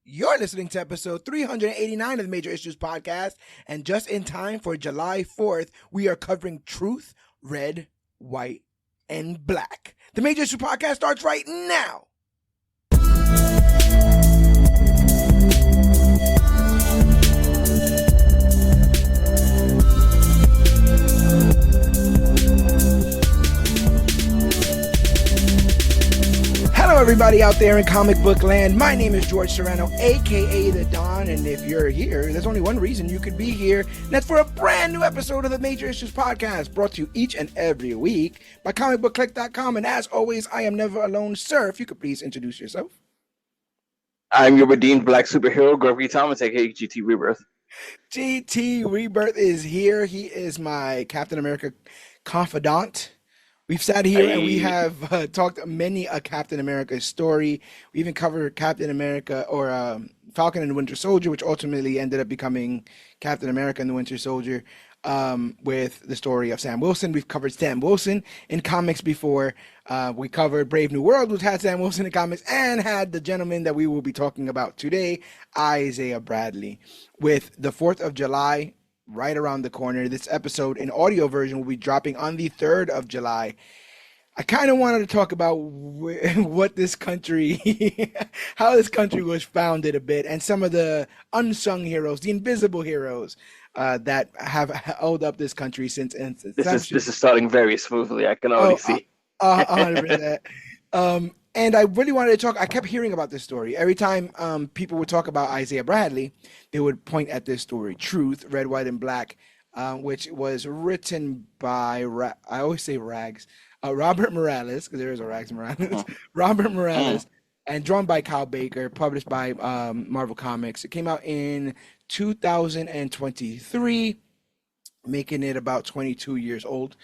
You're listening to episode 389 of the Major Issues Podcast, and just in time for July 4th, we are covering truth, red, white, and black. The Major Issues Podcast starts right now. Hello, everybody out there in comic book land. My name is George Serrano, aka The Don, and if you're here, there's only one reason you could be here, and that's for a brand new episode of the Major Issues Podcast, brought to you each and every week by ComicBookClique.com. And as always, I am never alone. Sir, if you could please introduce yourself. I'm your redeemed black superhero, Gregory Thomas, aka GT Rebirth. GT Rebirth is here. He is my Captain America confidant. We've sat here and we have talked many a Captain America story. We even covered Captain America or Falcon and the Winter Soldier, which ultimately ended up becoming Captain America and the Winter Soldier, with the story of Sam Wilson. We've covered Sam Wilson in comics before. We covered Brave New World, which had Sam Wilson in comics, and had the gentleman that we will be talking about today, Isaiah Bradley. With the 4th of July right around the corner, this episode in audio version will be dropping on the 3rd of July. I kind of wanted to talk about what this country, how this country was founded a bit, and some of the unsung heroes, the invisible heroes that have held up this country since inception. This is starting very smoothly. I can already see. 100%. And I really wanted to talk. I kept hearing about this story. Every time people would talk about Isaiah Bradley, they would point at this story, Truth, Red, White, and Black, which was written by, I always say Rags, Robert Morales, because there is a Rags Morales, Robert Morales, and drawn by Kyle Baker, published by Marvel Comics. It came out in 2023, making it about 22 years old.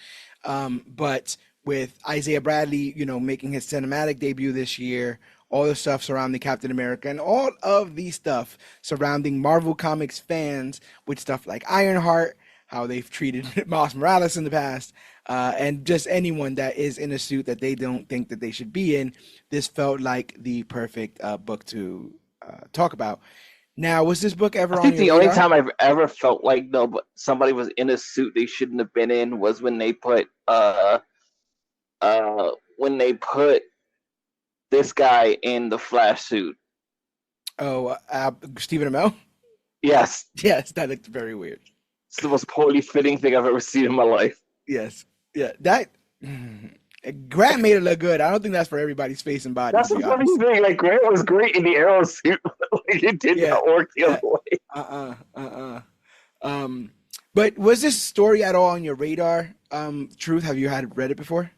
But with Isaiah Bradley, making his cinematic debut this year, all the stuff surrounding Captain America, and all of the stuff surrounding Marvel Comics fans with stuff like Ironheart, how they've treated Miles Morales in the past, and just anyone that is in a suit that they don't think that they should be in. This felt like the perfect book to talk about. Now, was this book ever on your radar? I think the only time I've ever felt like somebody was in a suit they shouldn't have been in was when they put this guy in the Flash suit. Oh, Stephen Amell? Yes. Yes, that looked very weird. It's the most poorly fitting thing I've ever seen in my life. Yes. Yeah, that Grant made it look good. I don't think that's for everybody's face and body. That's the funny thing. Like, Grant was great in the Arrow suit. Like, it did not work the other way. But was this story at all on your radar? Truth, have you read it before?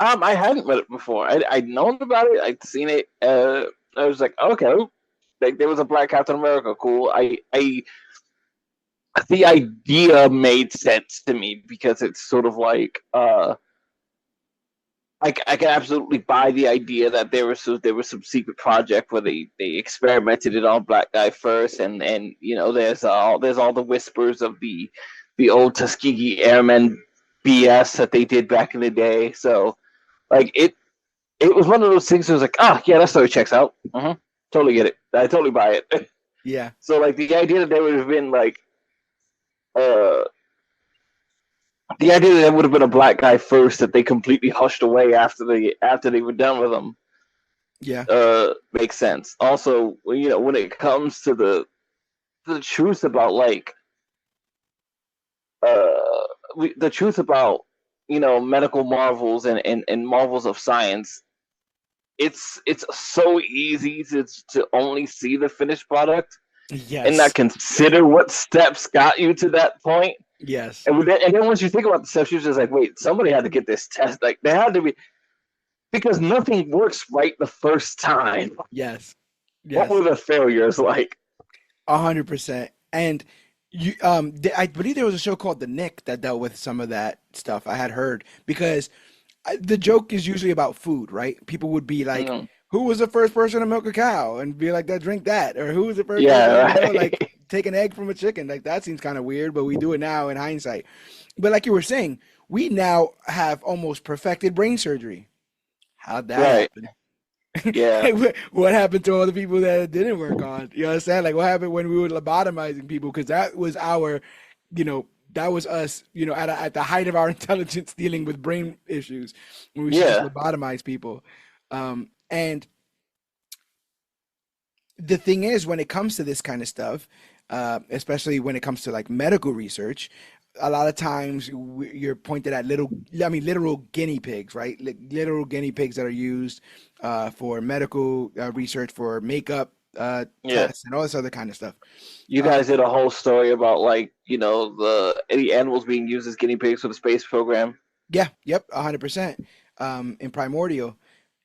I hadn't read it before. I'd known about it. I'd seen it. I was like, okay, like there was a Black Captain America. Cool. The idea made sense to me because it's sort of like I can absolutely buy the idea that there was some secret project where they experimented it on black guy first, and there's all the whispers of the old Tuskegee Airmen BS that they did back in the day. So like it was one of those things that was like, yeah, that story checks out. Totally get it. I totally buy it. Yeah. So like the idea that there would have been like the idea that there would have been a black guy first that they completely hushed away after they were done with him, makes sense. Also, when it comes to the truth about the truth about medical marvels and marvels of science, it's so easy to only see the finished product. Yes. And not consider what steps got you to that point. Yes. And then once you think about the steps, you're just like, wait, somebody had to get this test. Like, they had to be, because nothing works right the first time. Yes. What were the failures like? 100%. And I believe there was a show called The Nick that dealt with some of that stuff. I had heard, because the joke is usually about food, right? People would be like, who was the first person to milk a cow, and be like, drink that, or who was the first person to take an egg from a chicken? Like, that seems kind of weird, but we do it now in hindsight. But like you were saying, we now have almost perfected brain surgery. How'd that happen? Yeah, Like, what happened to all the people that it didn't work on? You understand? Like, what happened when we were lobotomizing people? Because that was our, that was us, at the height of our intelligence dealing with brain issues when we should just yeah, lobotomize people. And the thing is, when it comes to this kind of stuff, especially when it comes to like medical research, a lot of times you're pointed at literal guinea pigs, right? Like literal guinea pigs that are used for medical research, for makeup yeah. tests, and all this other kind of stuff. You guys did a whole story about like the any animals being used as guinea pigs for the space program, Yeah, yep, 100%. In Primordial,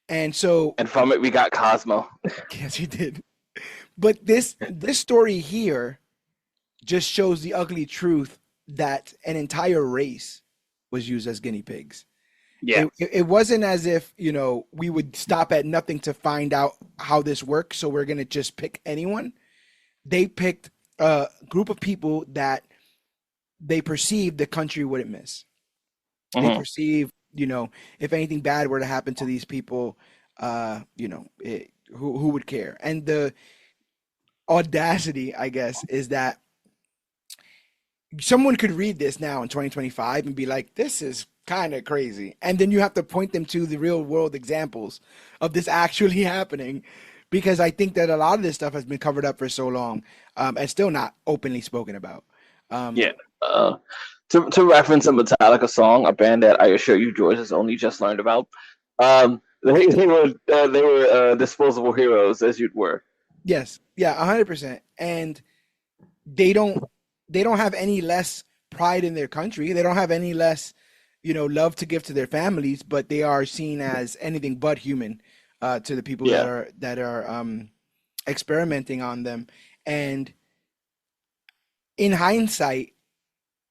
and so and from it we got Cosmo. yes, you did. But this story here just shows the ugly truth that an entire race was used as guinea pigs. Yeah. It wasn't as if, we would stop at nothing to find out how this works, so we're going to just pick anyone. They picked a group of people that they perceived the country wouldn't miss. They Hmm. perceive, if anything bad were to happen to these people, who would care? And the audacity, I guess, is that someone could read this now in 2025 and be like, this is kind of crazy. And then you have to point them to the real world examples of this actually happening. Because I think that a lot of this stuff has been covered up for so long, and still not openly spoken about. Yeah. Um, Uh, to reference a Metallica song, a band that I assure you George has only just learned about. They were disposable heroes, as you were. yes, yeah, 100%. And they don't they don't have any less pride in their country. They don't have any less, love to give to their families, but they are seen as anything but human to the people that Yeah. are experimenting on them. And in hindsight,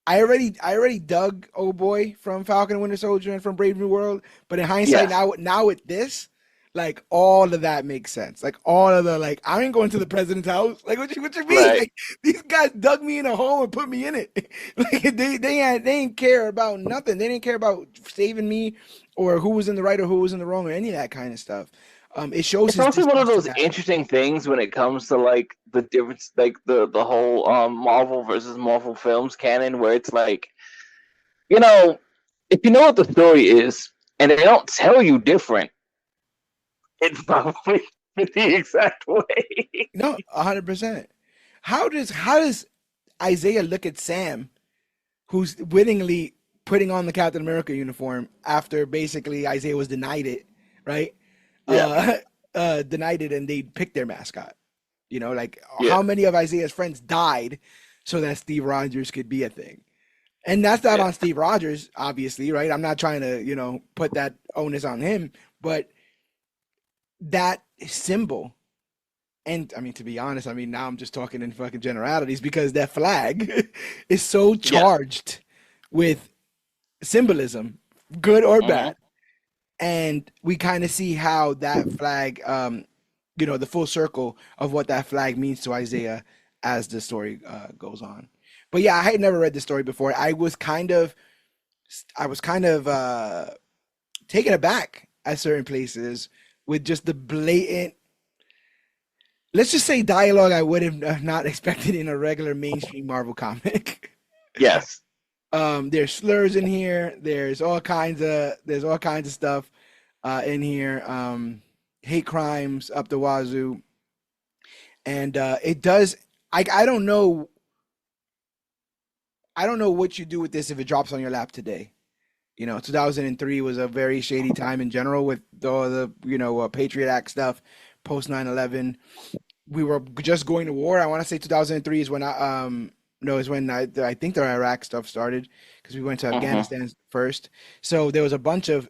I already dug Oh Boy from Falcon and Winter Soldier and from Brave New World, but in hindsight Yes. now with this, like all of that makes sense. Like all of the like I ain't going to the president's house. Like what you mean? Right. Like these guys dug me in a hole and put me in it. Like they ain't care about nothing. They didn't care about saving me or who was in the right or who was in the wrong or any of that kind of stuff. It shows It's his also one of distance to those that. interesting things when it comes to like the difference, like the whole Marvel versus Marvel films canon, where it's like, you know, if you know what the story is and they don't tell you different, it's probably the exact way. No, 100%. How does Isaiah look at Sam, who's wittingly putting on the Captain America uniform after basically Isaiah was denied it, right? Yeah. Uh, denied it, and they picked their mascot. Like Yeah. how many of Isaiah's friends died so that Steve Rogers could be a thing? And that's not Yeah. on Steve Rogers, obviously, right? I'm not trying to, put that onus on him, but that symbol. And I mean, to be honest, I mean, now I'm just talking in fucking generalities because that flag is so Yeah. charged with symbolism, good or Hmm. bad. And we kind of see how that flag, the full circle of what that flag means to Isaiah as the story goes on. But yeah, I had never read the story before. I was kind of taken aback at certain places with just the blatant, let's just say, dialogue I would have not expected in a regular mainstream Marvel comic. Yes. There's slurs in here. There's all kinds of stuff in here. Hate crimes up the wazoo, and it does. I don't know. I don't know what you do with this if it drops on your lap today. 2003 was a very shady time in general with all the Patriot Act stuff post 9/11. We were just going to war. I want to say 2003 is when I think the Iraq stuff started because we went to Hmm. Afghanistan first. So there was a bunch of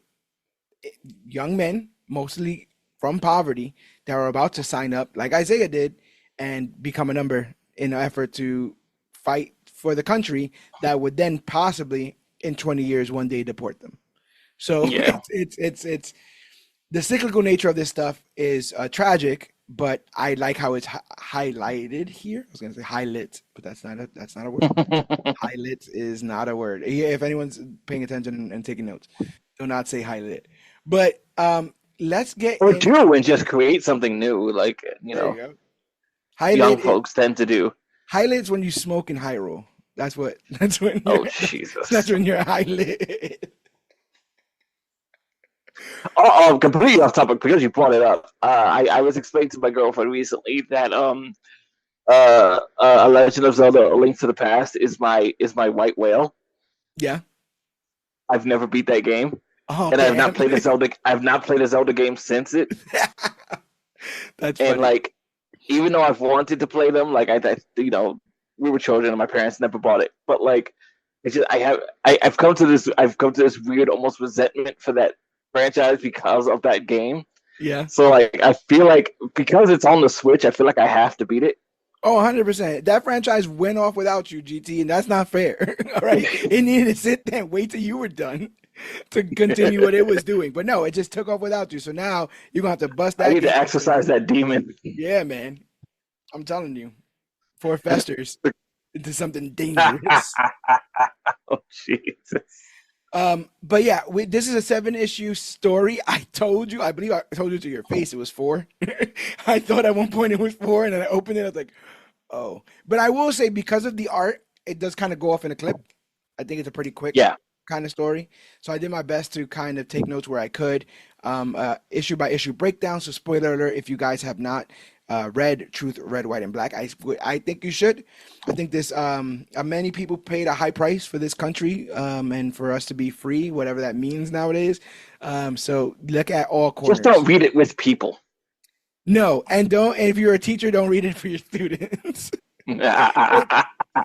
young men, mostly from poverty, that were about to sign up, like Isaiah did, and become a number in an effort to fight for the country that would then possibly, in 20 years, one day deport them. So Yeah. it's the cyclical nature of this stuff is tragic, but I like how it's highlighted here. I was gonna say highlit, but that's not a word. Highlit is not a word. Yeah, if anyone's paying attention and taking notes, do not say highlit. But let's get or in. do and just create something new, like There you go. young Highlight it. folks tend to do. Highlights when you smoke in Hyrule. That's what. That's when you're. Oh That's Jesus! when you're highlight. Oh, completely off topic because you brought it up. I was explaining to my girlfriend recently that A Legend of Zelda: A Link to the Past is my white whale. Yeah. I've never beat that game, Oh and I've not damn. played a Zelda. I've not played a Zelda game since it. That's And funny. like, even though I've wanted to play them, like we were children and my parents never bought it. But like, it's just I've come to this weird almost resentment for that franchise because of that game. Yeah. So like, I feel like because it's on the Switch, I feel like I have to beat it. Oh, 100%. That franchise went off without you, GT, and that's not fair. All right. It needed to sit there and wait till you were done to continue what it was doing. But no, it just took off without you. So now you're going to have to bust I that need to game open. exercise that demon. Yeah, man. I'm telling you, before it festers into something dangerous. Oh Jesus! But yeah, this is a 7-issue story. I told you, I believe I told you to your face it was 4. I thought at one point it was 4, and then I opened it, I was like, oh. But I will say, because of the art, it does kind of go off in a clip. I think it's a pretty quick Yeah, kind of story. So I did my best to kind of take notes where I could. Issue by issue breakdown. So spoiler alert, if you guys have not read Truth, Red, White, and Black, I think you should. I think this many people paid a high price for this country and for us to be free, whatever that means nowadays. So look at all just corners. don't read it with people. No, and don't. And if you're a teacher, don't read it for your students.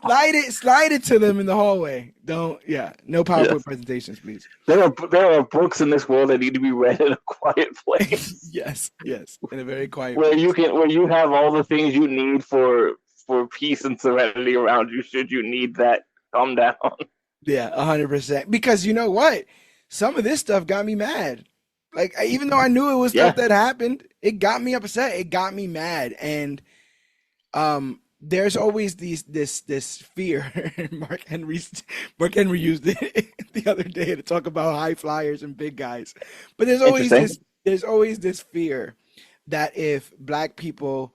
Slide it to them in the hallway. Don't, yeah, no PowerPoint Yes. presentations, please. There are books in this world that need to be read in a quiet place Yes, yes, in a very quiet where place. you have all the things you need for peace and serenity around you should you need that. Calm down. Yeah, 100%. Because you know what? Some of this stuff got me mad. Like, even though I knew it was stuff Yeah. that happened, it got me upset. It got me mad. And there's always this fear. Mark Henry used it the other day to talk about high flyers and big guys. But Interesting. there's always this fear that if black people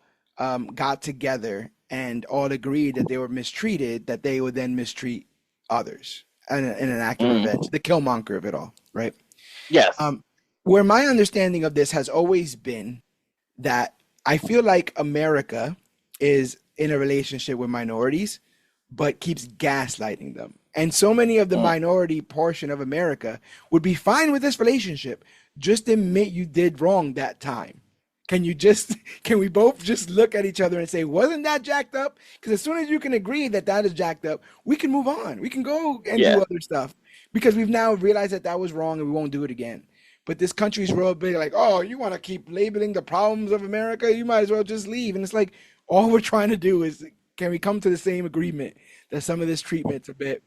got together and all agreed that they were mistreated, that they would then mistreat others in an act of revenge, Mm. the Killmonger of it all, right? Yes. Um, where my understanding of this has always been that I feel like America is in a relationship with minorities, but keeps gaslighting them. And so many of the Mm. minority portion of America would be fine with this relationship. Just admit you did wrong that time. Can we both just look at each other and say, wasn't that jacked up? Because as soon as you can agree that that is jacked up, we can move on. We can go and do Yeah. other stuff because we've now realized that that was wrong and we won't do it again. But this country's real big, like, oh, you want to keep labeling the problems of America? You might as well just leave. And it's like, all we're trying to do is, can we come to the same agreement that some of this treatment's a bit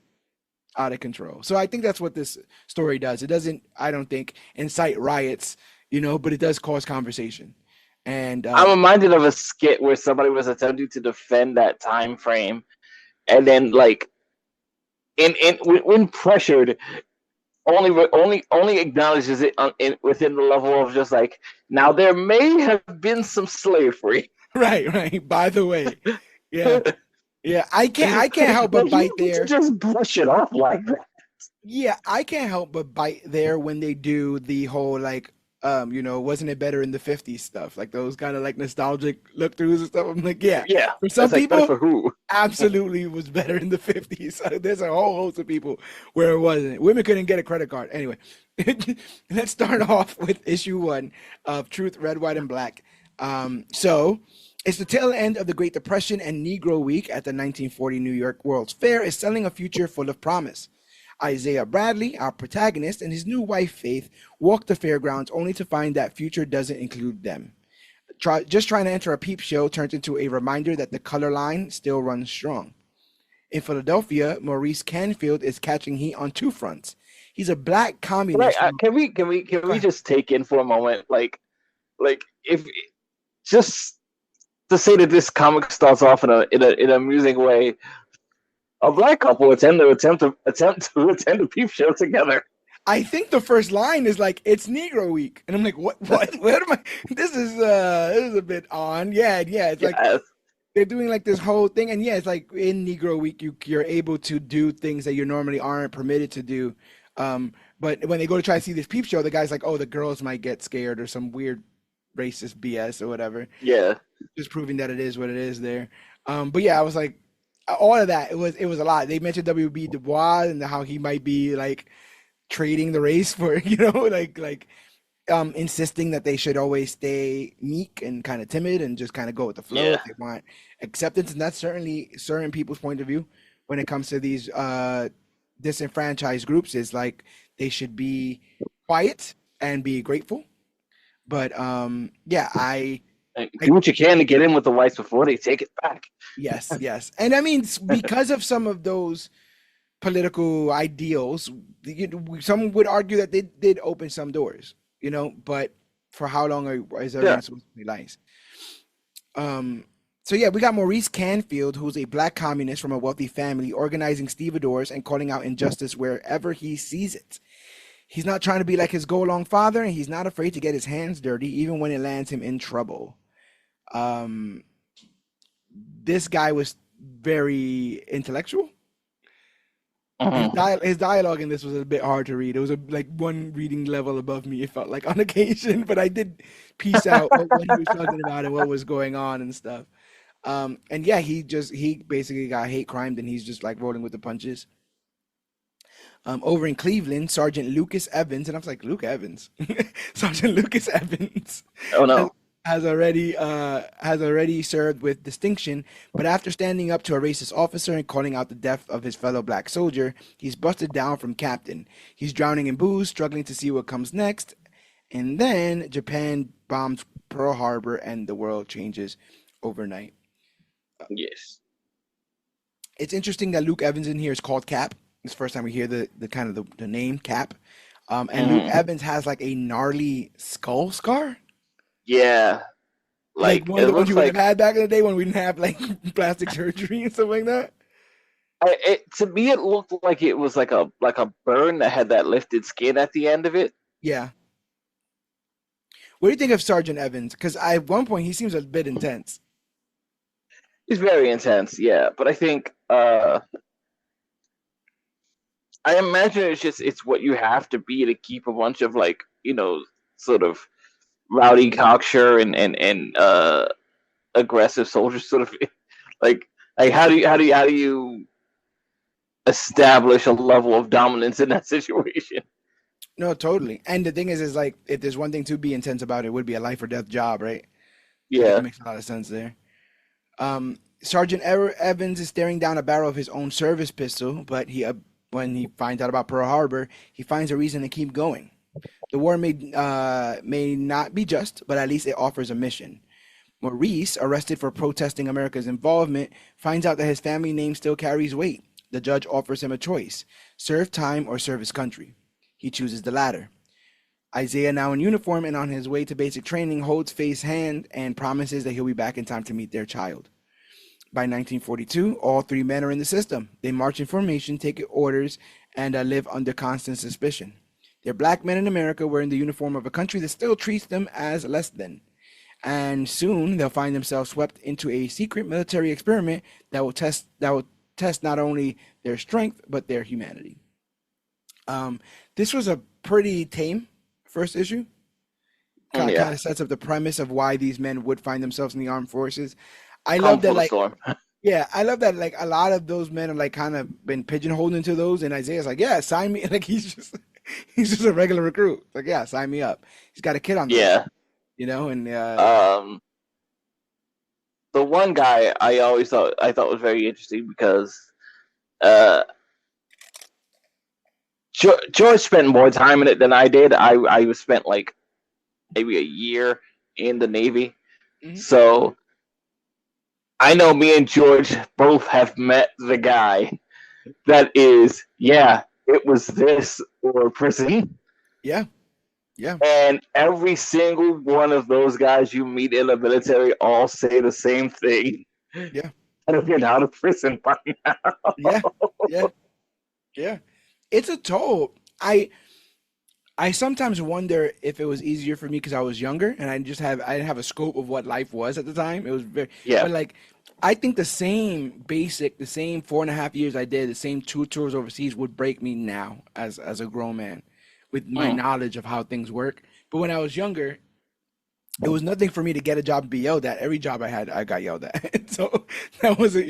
out of control? So I think that's what this story does. It doesn't, I don't think, incite riots, but it does cause conversation. And I'm reminded of a skit where somebody was attempting to defend that time frame, and then like when pressured, only acknowledges it within the level of just like, now there may have been some slavery. right, right. By the way, yeah, yeah. I can't help but Like, you bite don't there. just brush it off like that. Yeah, I can't help but bite there when they do the whole like, wasn't it better in the 50s stuff? Like those kind of like nostalgic look throughs and stuff. I'm like, yeah, Yeah, for some that's like better people, for who? absolutely it was better in the 50s. There's a whole host of people where it wasn't. Women couldn't get a credit card. Anyway, let's start off with issue 1 of Truth, Red, White, and Black. So it's the tail end of the Great Depression, and Negro Week at the 1940 New York World's Fair is selling a future full of promise. Isaiah Bradley, our protagonist, and his new wife Faith walk the fairgrounds only to find that future doesn't include them. Just trying to enter a peep show turns into a reminder that the color line still runs strong. In Philadelphia, Maurice Canfield is catching heat on 2 fronts. He's a black Right? communist. Can Go we ahead. just take in for a moment, like if just to say that this comic starts off in a amusing way. A black couple attempt to attend a peep show together. I think the first line is like it's Negro Week, and I'm like, what am I? This is a bit on. Yeah. It's like Yes, they're doing like this whole thing, and yeah, it's like in Negro Week, you're able to do things that you normally aren't permitted to do. But when they go to try to see this peep show, the guy's like, "Oh, the girls might get scared," or some weird racist BS or whatever, yeah, just proving that it is what it is there. But yeah, I was like, all of that. It was a lot. They mentioned WB Du Bois and how he might be like trading the race for insisting that they should always stay meek and kind of timid and just kind of go with the flow yeah, if they want acceptance. And that's certainly certain people's point of view when it comes to these disenfranchised groups is like they should be quiet and be grateful. But yeah, I do what you can to get in with the whites before they take it back. yes. And I mean, because of some of those political ideals, some would argue that they did open some doors, but for how long is Yeah, everyone supposed to be nice? Um, so yeah, we got Maurice Canfield, who's a black communist from a wealthy family, organizing stevedores and calling out injustice wherever he sees it. He's not trying to be like his go-along father, and he's not afraid to get his hands dirty, even when it lands him in trouble. Um, this guy was very intellectual. mhm. His dialogue in this was a bit hard to read. It was like one reading level above me. It felt like on occasion, but I did piece out what he was talking about and what was going on and stuff. And yeah, he basically got hate crimed and he's just like rolling with the punches. Over in Cleveland, Sergeant Lucas Evans, and I was like, Luke Evans, Sergeant Lucas Evans Oh has, no. has already served with distinction, but after standing up to a racist officer and calling out the death of his fellow black soldier, he's busted down from captain. He's drowning in booze, struggling to see what comes next, and then Japan bombs Pearl Harbor and the world changes overnight. Yes. It's interesting that Luke Evans in here is called Cap. It's the first time we hear the kind of the name Cap. And Luke Hmm. Evans has like a gnarly skull scar, Yeah. like Like one of it the ones you looks would have like had back in the day when we didn't have like plastic surgery and stuff like that. to me it looked like it was like a burn that had that lifted skin at the end of it. Yeah. What do you think of Sergeant Evans? Because at one point he seems a bit intense. It's very intense, yeah. But I think I imagine it's what you have to be to keep a bunch of like, sort of rowdy cocksure and aggressive soldiers sort of like how do you establish a level of dominance in that situation? No, totally. And the thing is like if there's one thing to be intense about, it would be a life or death job, right? So like it Yeah. makes a lot of sense there. Sergeant Evans is staring down a barrel of his own service pistol, but when he finds out about Pearl Harbor, he finds a reason to keep going. The war may not be just, but at least it offers a mission. Maurice, arrested for protesting America's involvement, finds out that his family name still carries weight. The judge offers him a choice: serve time or serve his country. He chooses the latter. Isaiah, now in uniform and on his way to basic training, holds Faye's hand and promises that he'll be back in time to meet their child. By 1942, all three men are in the system. They march in formation, take orders, and live under constant suspicion. They're black men in America wearing the uniform of a country that still treats them as less than. And soon they'll find themselves swept into a secret military experiment that will test not only their strength but their humanity. Um, this was a pretty tame first issue. Mm, Kind yeah. of sets up the premise of why these men would find themselves in the armed forces. I Calm love that, for the like, storm. yeah, I love that, like, a lot of those men are like kind of been pigeonholed into those, and Isaiah's like, yeah, sign me. Like, he's just a regular recruit. Like, yeah, sign me up. He's got a kid on the way, Yeah. and Um, the one guy I thought was very interesting because uh, George spent more time in it than I did. I spent like maybe a year in the Navy, mhm, so I know me and George both have met the guy that is, yeah, it was this or prison. yeah, yeah, And every single one of those guys you meet in the military all say the same thing. yeah, And have been out of prison by now. yeah, yeah, yeah. It's a toll. I I sometimes wonder if it was easier for me because I was younger and I didn't have a scope of what life was at the time. It was very, Yeah. but like I think the same 4.5 years I did, the same 2 tours overseas would break me now as a grown man with my Mm. knowledge of how things work. But when I was younger, it was nothing for me to get a job and be yelled at. Every job I had, I got yelled at. So that wasn't,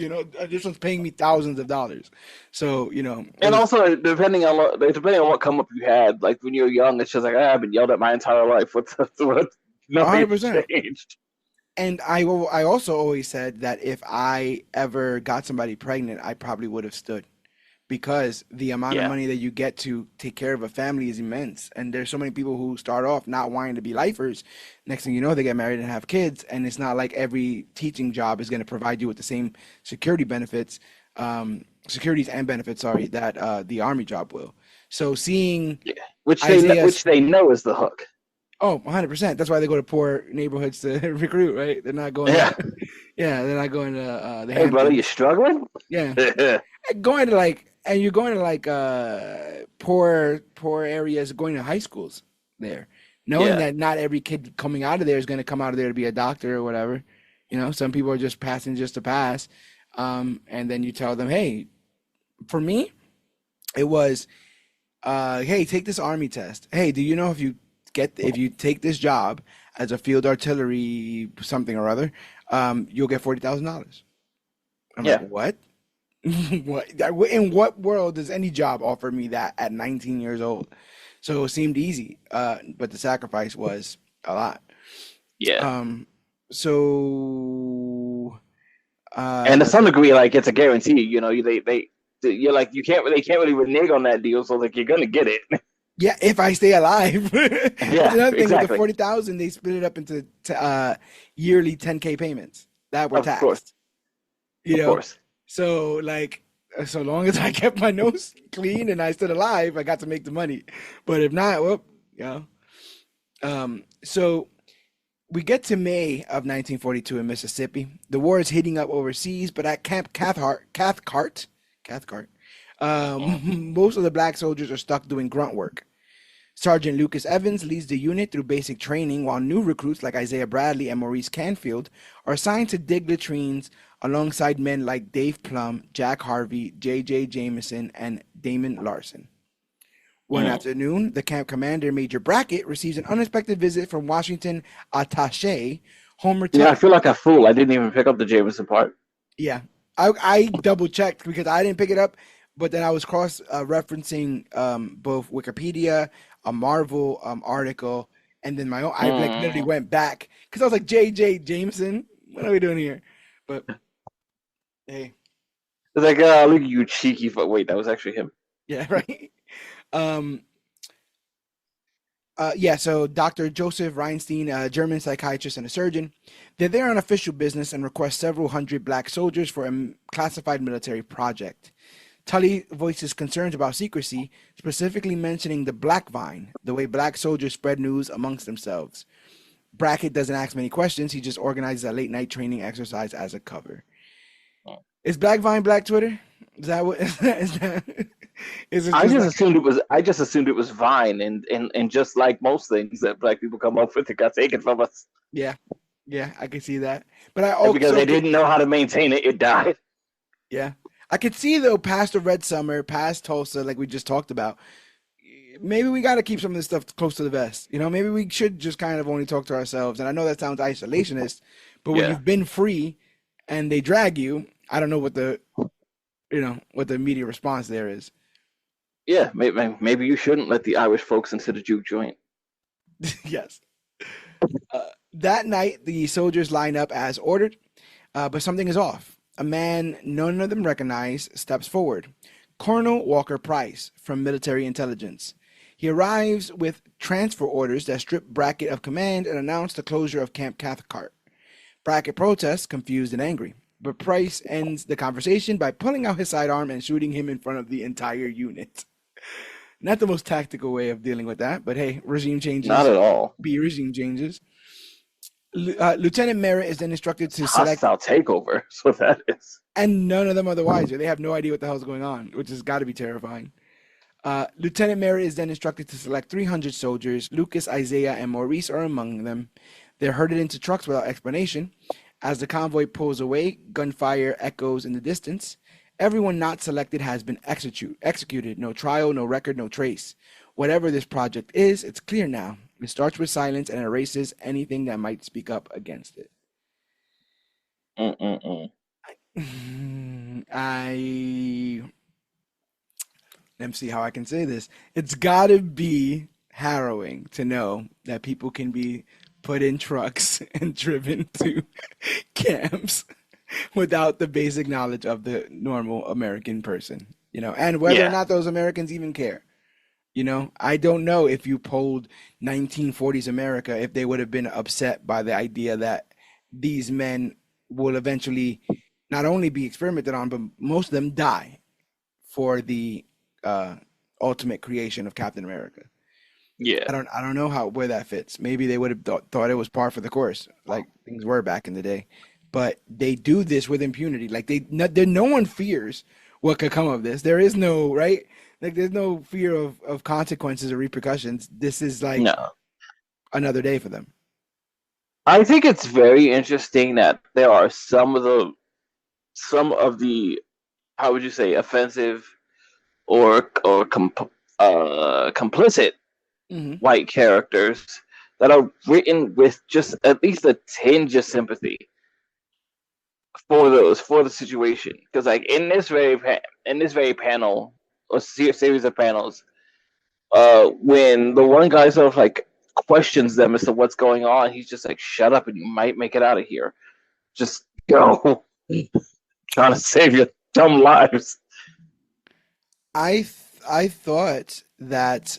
this was paying me thousands of dollars. So, it And was also, depending on what come up you had, like when you're young, it's just like, I've been yelled at my entire life. What? Nothing 100%. changed. And I also always said that if I ever got somebody pregnant, I probably would have stood because the amount of Yeah. money that you get to take care of a family is immense. And there's so many people who start off not wanting to be lifers. Next thing you know, they get married and have kids. And it's not like every teaching job is going to provide you with the same securities and benefits, sorry, that the army job will. So seeing Yeah. Which Isaiah's, they know is the hook. oh, 100%. That's why they go to poor neighborhoods to recruit, right? They're not going Yeah. to, yeah, they're not going to the Hey, brother, you Hamptons. struggling? Yeah. Yeah. Going to like, and you're going to like poor areas, going to high schools there, knowing that not every kid coming out of there is going to come out of there to be a doctor or whatever. Some people are just passing just to pass. And then you tell them, hey, for me, it was, hey, take this army test. Hey, do you know if you take this job as a field artillery something or other, you'll get $40,000. I'm like, Yeah. what? What in what world does any job offer me that at 19 years old? So it seemed easy, but the sacrifice was a lot. Yeah. Um, so And to uh, some degree, like it's a guarantee. You're like they can't really renege on that deal, so like you're gonna get it. yeah, if I stay alive. That's Yeah, another thing with the exactly. 40,000, they split it up into yearly 10K payments that were Of course, taxed. You of know, course. so like so long as I kept my nose clean and I stood alive, I got to make the money. But if not, well, you know. So we get to May of 1942 in Mississippi. The war is heating up overseas, but at Camp Cathcart, Mm. most of the black soldiers are stuck doing grunt work. Sergeant Lucas Evans leads the unit through basic training, while new recruits like Isaiah Bradley and Maurice Canfield are assigned to dig latrines alongside men like Dave Plum, Jack Harvey, J.J. Jameson, and Damon Larson. One Mm. afternoon, the camp commander, Major Brackett, receives an unexpected visit from Washington attaché Homer Yeah, I Tubman. feel like a fool. I didn't even pick up the Jameson part. Yeah, I double checked because I didn't pick it up, but then I was cross referencing both Wikipedia, a Marvel article, and then my own. I like literally Mm. went back because I was like J.J. Jameson. What are we doing here? But hey, It's like, look at you, cheeky. But wait, that was actually him. yeah, right. Um, yeah, so Dr. Joseph Reinstein, a German psychiatrist and a surgeon, they're there on official business and request several hundred black soldiers for a classified military project. Tully voices concerns about secrecy, specifically mentioning the black vine, the way black soldiers spread news amongst themselves. Brackett doesn't ask many questions, he just organizes a late night training exercise as a cover. Is Black Vine Black Twitter? Is that what is it just like I just assumed it was Vine, and just like most things that black people come up with, it got taken from us. yeah, yeah, I can see that. But I And because also they could didn't know how to maintain it, it died. yeah. I could see though past the Red Summer, past Tulsa, like we just talked about. Maybe we got to keep some of this stuff close to the vest. Maybe we should just kind of only talk to ourselves. And I know that sounds isolationist, but when Yeah. you've been free and they drag you, I don't know what the immediate response there is. Yeah, maybe you shouldn't let the Irish folks into the juke joint. Yes. That night, the soldiers line up as ordered, but something is off. A man none of them recognize steps forward. Colonel Walker Price from military intelligence. He arrives with transfer orders that strip Brackett of command and announce the closure of Camp Cathcart. Brackett protests, confused and angry, but Price ends the conversation by pulling out his sidearm and shooting him in front of the entire unit. Not the most tactical way of dealing with that, but hey, regime Not changes at all. be regime changes. Lieutenant Merritt is then instructed to select, Hostile takeover. That's what that is. and none of them are the wiser. They have no idea what the hell's going on, which has got to be terrifying. Lieutenant Mary is then instructed to select 300 soldiers. Lucas, Isaiah, and Maurice are among them. They're herded into trucks without explanation. As the convoy pulls away, gunfire echoes in the distance. Everyone not selected has been executed. No trial, no record, no trace. Whatever this project is, it's clear now. It starts with silence and erases anything that might speak up against it. Mm-mm-mm. I let me see how I can say this. It's gotta be harrowing to know that people can be put in trucks and driven to camps without the basic knowledge of the normal American person, and whether or Yeah, not those Americans even care. I don't know if you polled 1940s America if they would have been upset by the idea that these men will eventually not only be experimented on, but most of them die for the uh, ultimate creation of Captain America. yeah, I don't know how where that fits. Maybe they would have thought it was par for the course, like things were back in the day. But they do this with impunity. Like no one fears what could come of this. There is no right. Like there's no fear of consequences or repercussions. This is like no. another day for them. I think it's very interesting that there are some of the how would you say offensive or complicit Hmm. white characters that are written with just at least a tinge of sympathy for the situation. Because like in this very panel or series of panels, when the one guy sort of like questions them as to what's going on, he's just like, "Shut up, and you might make it out of here. Just go, trying to save your dumb lives." I thought that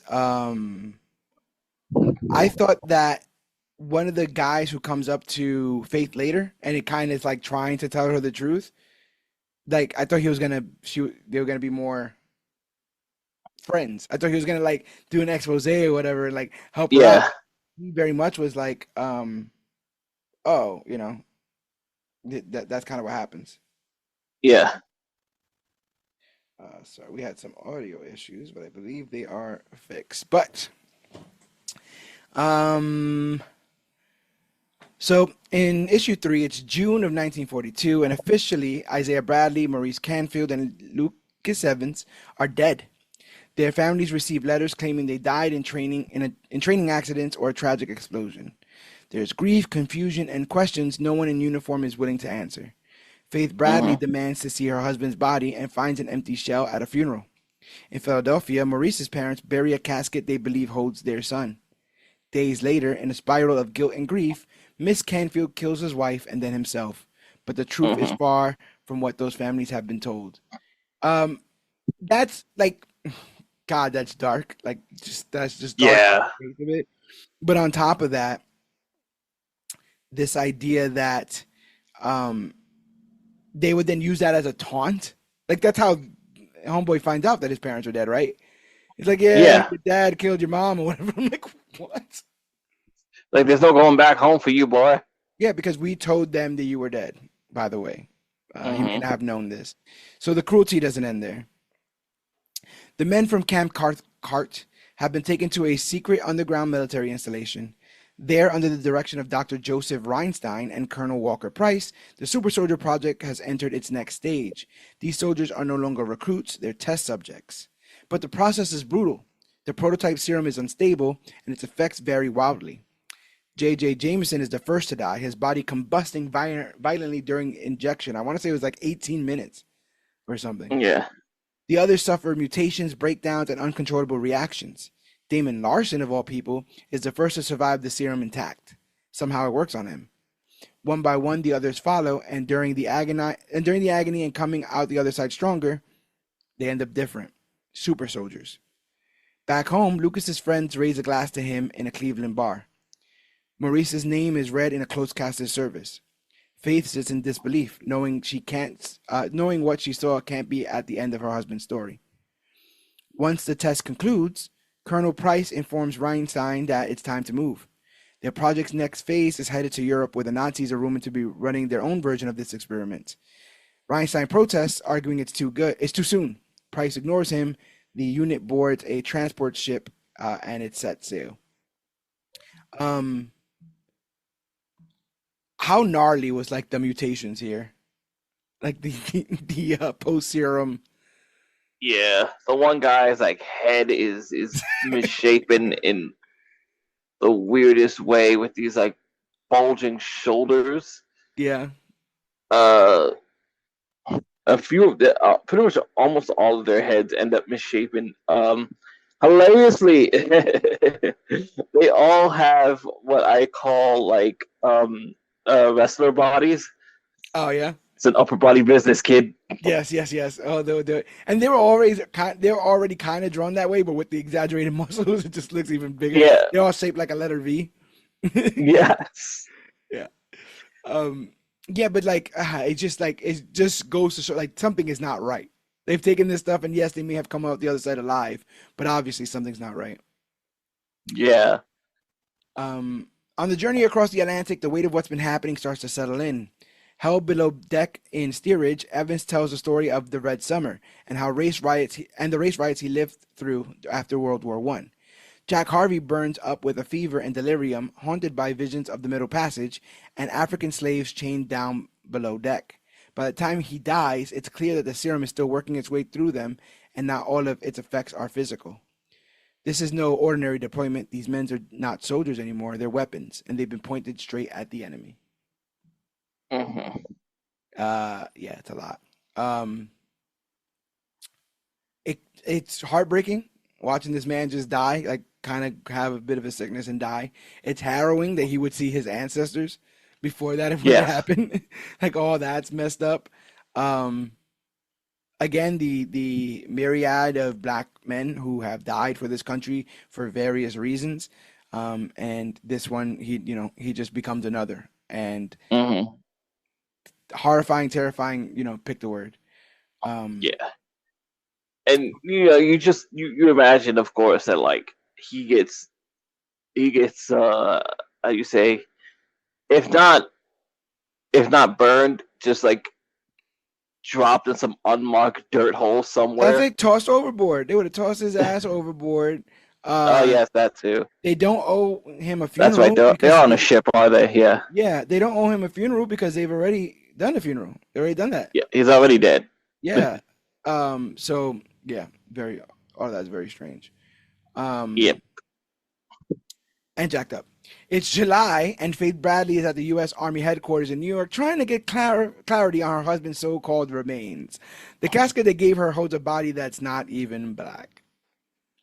I thought that one of the guys who comes up to Faith later and it kind of is like trying to tell her the truth. Like I thought they were gonna be more friends. I thought he was gonna like do an expose or whatever, and, like help her out. Yeah, He very much was like, oh, that's kind of what happens. yeah. Sorry, we had some audio issues, but I believe they are fixed. But um, so in issue 3, it's June of 1942, and officially Isaiah Bradley, Maurice Canfield, and Lucas Evans are dead. Their families receive letters claiming they died in training accidents or a tragic explosion. There's grief, confusion, and questions no one in uniform is willing to answer. Faith Bradley Hmm. demands to see her husband's body and finds an empty shell at a funeral. In Philadelphia, Maurice's parents bury a casket they believe holds their son. Days later, in a spiral of guilt and grief, Miss Canfield kills his wife and then himself. But the truth is Hmm. far from what those families have been told. Um, that's like, God, that's dark. Like, that's just dark on Yeah, the face of it. But on top of that, this idea that um, they would then use that as a taunt. Like that's how homeboy finds out that his parents are dead, right? He's like, yeah, yeah. your dad killed your mom or whatever. I'm like, what? Like, there's no going back home for you, boy. Yeah, because we told them that you were dead, by the way. You may Hmm. not have known this. So the cruelty doesn't end there. The men from Camp Cart have been taken to a secret underground military installation. There, under the direction of Dr. Joseph Reinstein and Colonel Walker Price, the Super Soldier Project has entered its next stage. These soldiers are no longer recruits, they're test subjects. But the process is brutal. The prototype serum is unstable, and its effects vary wildly. J.J. Jameson is the first to die, his body combusting violently during injection. I want to say it was like 18 minutes or something. Yeah. The others suffer mutations, breakdowns, and uncontrollable reactions. Damon Larson, of all people, is the first to survive the serum intact. Somehow it works on him. One by one, the others follow, and during the agony and coming out the other side stronger, they end up different. Super soldiers. Back home, Lucas's friends raise a glass to him in a Cleveland bar. Maurice's name is read in a close-casted service. Faith sits in disbelief, knowing what she saw can't be at the end of her husband's story. Once the test concludes, Colonel Price informs Reinstein that it's time to move. Their project's next phase is headed to Europe, where the Nazis are rumored to be running their own version of this experiment. Reinstein protests, arguing it's too soon. Price ignores him. The unit boards a transport ship and it sets sail. Um, how gnarly was like the mutations here? Like the post serum. Yeah, the one guy's like head is misshapen in the weirdest way with these like bulging shoulders. Yeah. Uh, a few of the pretty much almost all of their heads end up misshapen. Hilariously, they all have what I call like wrestler bodies. Oh yeah. It's an upper body business, kid. Yes, yes, yes. Oh, and they were already kind of drawn that way, but with the exaggerated muscles, it just looks even bigger. Yeah. They're all shaped like a letter V. Yes. Yeah. Um, yeah, but like it just goes to show like something is not right. They've taken this stuff, and yes, they may have come out the other side alive, but obviously something's not right. Yeah. On the journey across the Atlantic, the weight of what's been happening starts to settle in. Held below deck in steerage, Evans tells the story of the Red Summer and the race riots he lived through after World War One. Jack Harvey burns up with a fever and delirium, haunted by visions of the Middle Passage and African slaves chained down below deck. By the time he dies, it's clear that the serum is still working its way through them, and not all of its effects are physical. This is no ordinary deployment. These men are not soldiers anymore, they're weapons, and they've been pointed straight at the enemy. Hmm. Yeah, it's a lot. Um, it's heartbreaking watching this man just die, like kind of have a bit of a sickness and die. It's harrowing that he would see his ancestors before that it would have Yes. happened. Like all that's messed up. Um, again, the myriad of black men who have died for this country for various reasons. And this one, he just becomes another. And Hmm. horrifying, terrifying, pick the word. Um, Yeah. And you just you imagine, of course, that like he gets how you say, if not burned, just like dropped in some unmarked dirt hole That's somewhere. like tossed overboard. They would have tossed his ass overboard. Oh Uh, yes, that too. they don't owe him a That's right. funeral They're because on a ship, are they? Yeah. they don't owe him a funeral because they've already done a funeral. They already done that. Yeah. He's already dead. Yeah. So yeah, all that's very strange. Yep. Um, and jacked up. It's July, and Faith Bradley is at the U.S. Army headquarters in New York trying to get clarity on her husband's so-called remains. The casket they gave her holds a body that's not even black.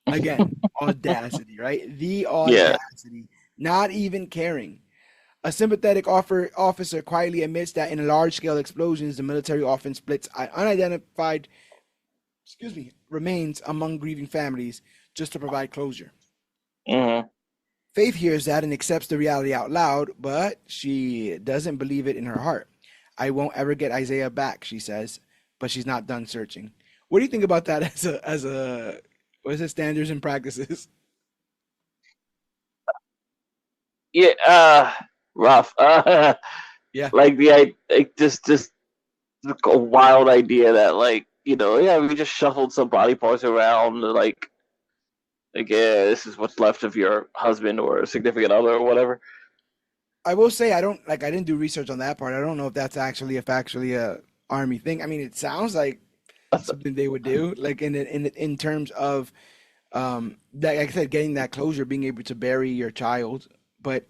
Again, audacity, right? The Yeah. audacity. Not even caring. A sympathetic officer quietly admits that in large-scale explosions, the military often splits unidentified, remains among grieving families just to provide closure. Hmm. Faith hears that and accepts the reality out loud, but she doesn't believe it in her heart. I won't ever get Isaiah back, she says, but she's not done searching. What do you think about that as a what is it, standards and practices? Yeah. Rough. Yeah. Like like just a wild idea that like yeah, we just shuffled some body parts around like yeah, this is what's left of your husband or significant other or whatever. I will say I didn't do research on that part. I don't know if that's actually if actually a army thing. I mean, it sounds like That's, something they would do, like in terms of like I said, getting that closure, being able to bury your child. But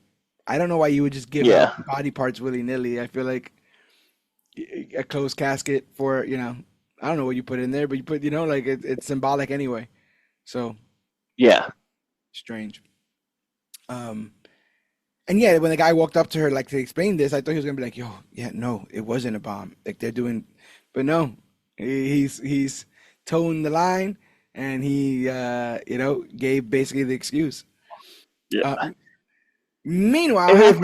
I don't know why you would just give out yeah. body parts willy nilly. I feel like a closed casket for I don't know what you put in there, but you put like it's symbolic anyway. So Yeah. strange. Um, and yeah, when the guy walked up to her like to explain this, I thought he was gonna be like, "Yo, yeah, no, it wasn't a bomb. Like they're doing," but no, he's toeing the line, and he gave basically the excuse. Uh, Yeah. meanwhile, If halfway,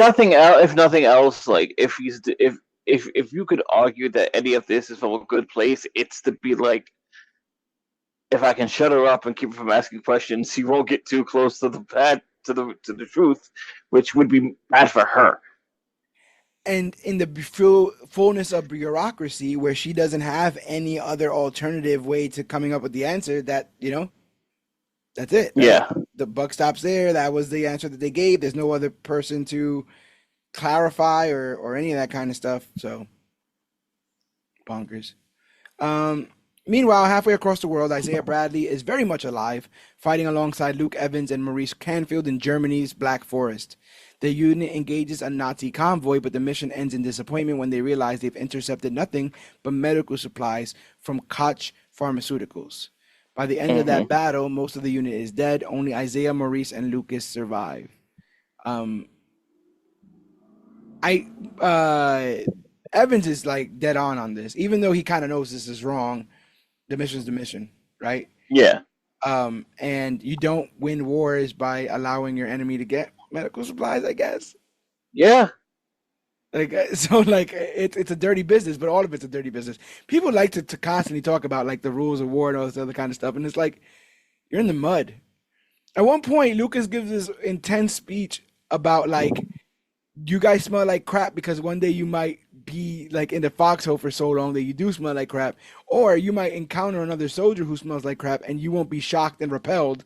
nothing else, like if you could argue that any of this is from a good place, it's to be like, if I can shut her up and keep her from asking questions, she won't get too close to the truth, which would be bad for her. and in the fullness of bureaucracy, where she doesn't have any other alternative way to coming up with the answer, that that's it, right? Yeah. The buck stops there. That was the answer that they gave. There's no other person to clarify or any of that kind of stuff. So bonkers. Um, Meanwhile, halfway across the world, Isaiah Bradley is very much alive, fighting alongside Luke Evans and Maurice Canfield in Germany's Black Forest. The unit engages a Nazi convoy, but the mission ends in disappointment when they realize they've intercepted nothing but medical supplies from Koch Pharmaceuticals. By the end of that Hmm. battle, most of the unit is dead. Only Isaiah, Maurice, and Lucas survive. Um, I Evans is like dead on this, even though he kind of knows this is wrong. The mission's the mission, right? Yeah. And you don't win wars by allowing your enemy to get medical supplies, I guess. Yeah. Like so, like it's a dirty business, but all of it's a dirty business. People like to constantly talk about like the rules of war and all this other kind of stuff, and it's like you're in the mud. At one point, Lucas gives this intense speech about like you guys smell like crap because one day you might be like in the foxhole for so long that you do smell like crap, or you might encounter another soldier who smells like crap and you won't be shocked and repelled,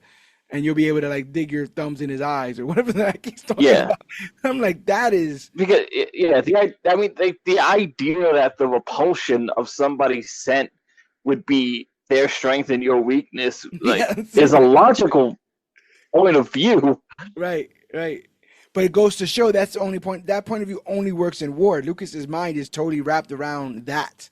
and you'll be able to like dig your thumbs in his eyes or whatever the heck he's talking Yeah. about. I'm like, that is, Because yeah, I mean the idea that the repulsion of somebody's scent would be their strength and your weakness, like, yes, is a logical point of view. right, right. But it goes to show that's the only point. That point of view only works in war. Lucas's mind is totally wrapped around that.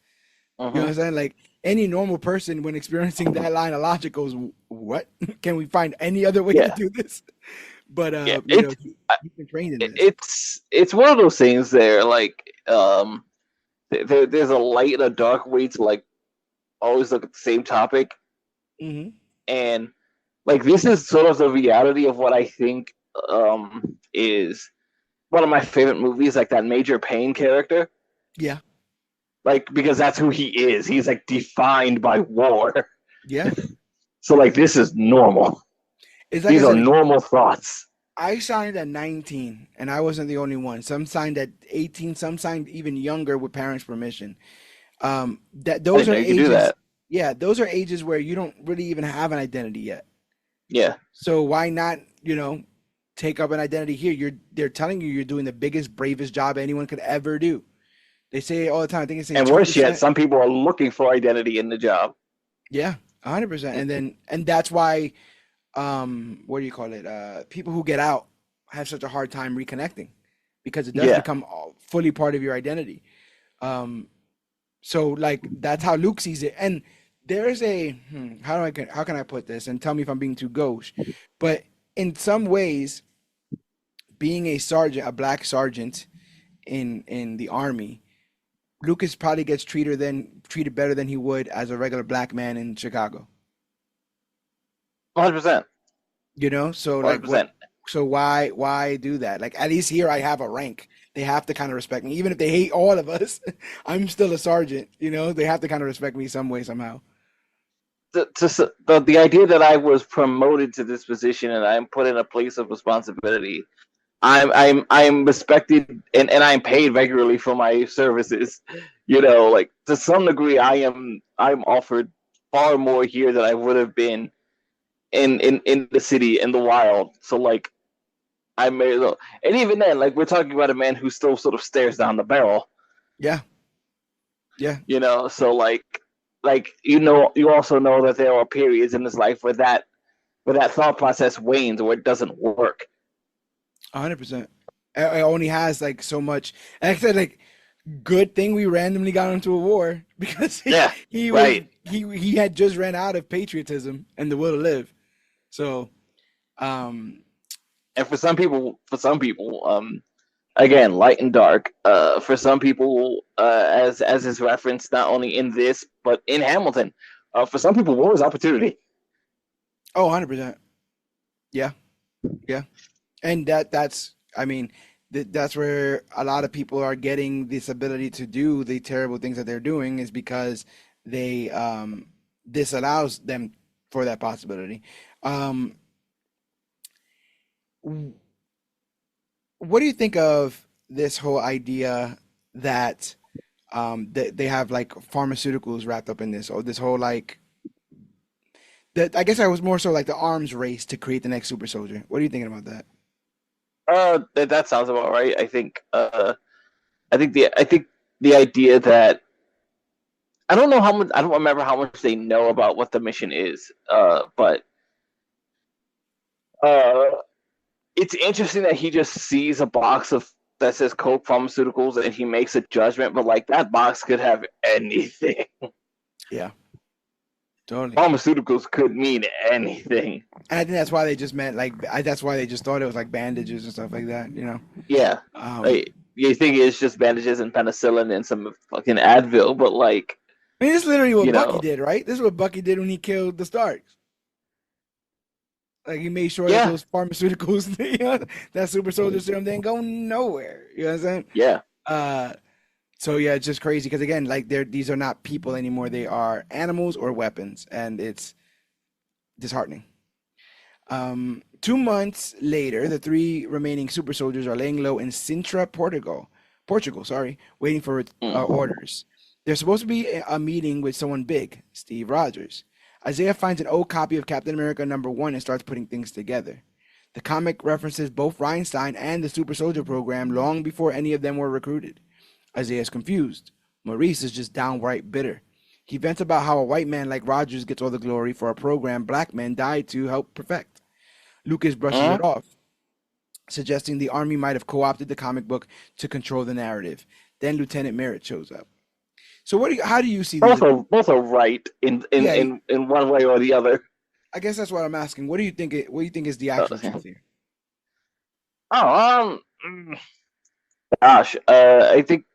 You know what Hmm. I'm saying? Like any normal person, when experiencing that line of logic, goes, "What? Can we find any other way to Yeah. do this?" But Yeah. he's been trained in this. It's one of those things there, like, there's a light and a dark way to, like, always look at the same topic. Hmm. And, like, this is sort of the reality of what I think is one of my favorite movies, like that Major Payne character. Yeah, Like, because that's who he is. He's like defined by war. yeah. So, like, this is normal. It's like I These are said. normal thoughts. I signed at 19, and I wasn't the only one. Some signed at 18. Some signed even younger with parents' permission. That I those didn't are know you could do ages. that. Yeah, those are ages where you don't really even have an identity yet. Yeah. So why not, take up an identity here? They're telling you you're doing the biggest, bravest job anyone could ever do. They say it all the time. I think they say And worse yet, 2%. some people are looking for identity in the job. Yeah, 100%. And that's why, what do you call it? People who get out have such a hard time reconnecting because it does Yeah. become fully part of your identity. Um, so like that's how Luke sees it. And there's how can I put this? And tell me if I'm being too gauche. But in some ways, being a sergeant, a black sergeant in the army, Lucas probably gets treated better than he would as a regular black man in Chicago. 100%. So like what 100%. so why do that? Like at least here I have a rank. They have to kind of respect me. Even if they hate all of us, I'm still a sergeant. They have to kind of respect me some way, somehow. The idea that I was promoted to this position and I'm put in a place of responsibility. I'm respected, and I'm paid regularly for my services. Like, to some degree, I'm offered far more here than I would have been in the city, in the wild. So, like, I may as well. And even then, like, we're talking about a man who still sort of stares down the barrel. Yeah. Yeah. So, like, you also know that there are periods in his life where that thought process wanes, or it doesn't work. 100%. It only has like so much. And like I said, like good thing we randomly got into a war because Yeah, he was right. he had just ran out of patriotism and the will to live. So, um, And for some people, again, light and dark. For some people, as is referenced not only in this but in Hamilton, for some people, war is opportunity. 100%. Yeah. Yeah. And that's I mean that's where a lot of people are getting this ability to do the terrible things that they're doing is because they this allows them for that possibility. Um, what do you think of? this whole idea that they have like pharmaceuticals wrapped up in this, or this whole like that. I guess I was more so like the arms race to create the next super soldier. What are you thinking about that? That sounds about right. I think the idea that I don't know how much I don't remember how much they know about what the mission is. But uh, it's interesting that he just sees a box of that says Coke Pharmaceuticals and he makes a judgment. But like that box could have anything. Yeah, totally. Pharmaceuticals could mean anything. And I think that's why they just meant like that's why they just thought it was like bandages and stuff like that, you know. Yeah, Um, like, you think it's just bandages and penicillin and some fucking Advil, but like I mean, this is literally what you Bucky know, did, right? This is what Bucky did when he killed the Starks. Like he made sure that yeah, those pharmaceuticals, you know, that super soldier serum didn't go nowhere. You know what I'm saying? yeah. Uh, so yeah, it's just crazy because again, like these are not people anymore; they are animals or weapons, and it's disheartening. 2 months later, the three remaining super soldiers are laying low in Sintra, Portugal, sorry, waiting for Mm. orders. There's supposed to be a meeting with someone big, Steve Rogers. Isaiah finds an old copy of Captain America #1 and starts putting things together. The comic references both Reinstein and the Super Soldier program long before any of them were recruited. Isaiah is confused. Maurice is just downright bitter. He vents about how a white man like Rogers gets all the glory for a program black men died to help perfect. Lucas brushes it Mm. off, suggesting the army might have co-opted the comic book to control the narrative. Then Lieutenant Merritt shows up. So how do you see these events? Both are right Yeah, in one way or the other. I guess that's what I'm asking. What do you think is the actual Uh, truth here? oh, gosh, I think.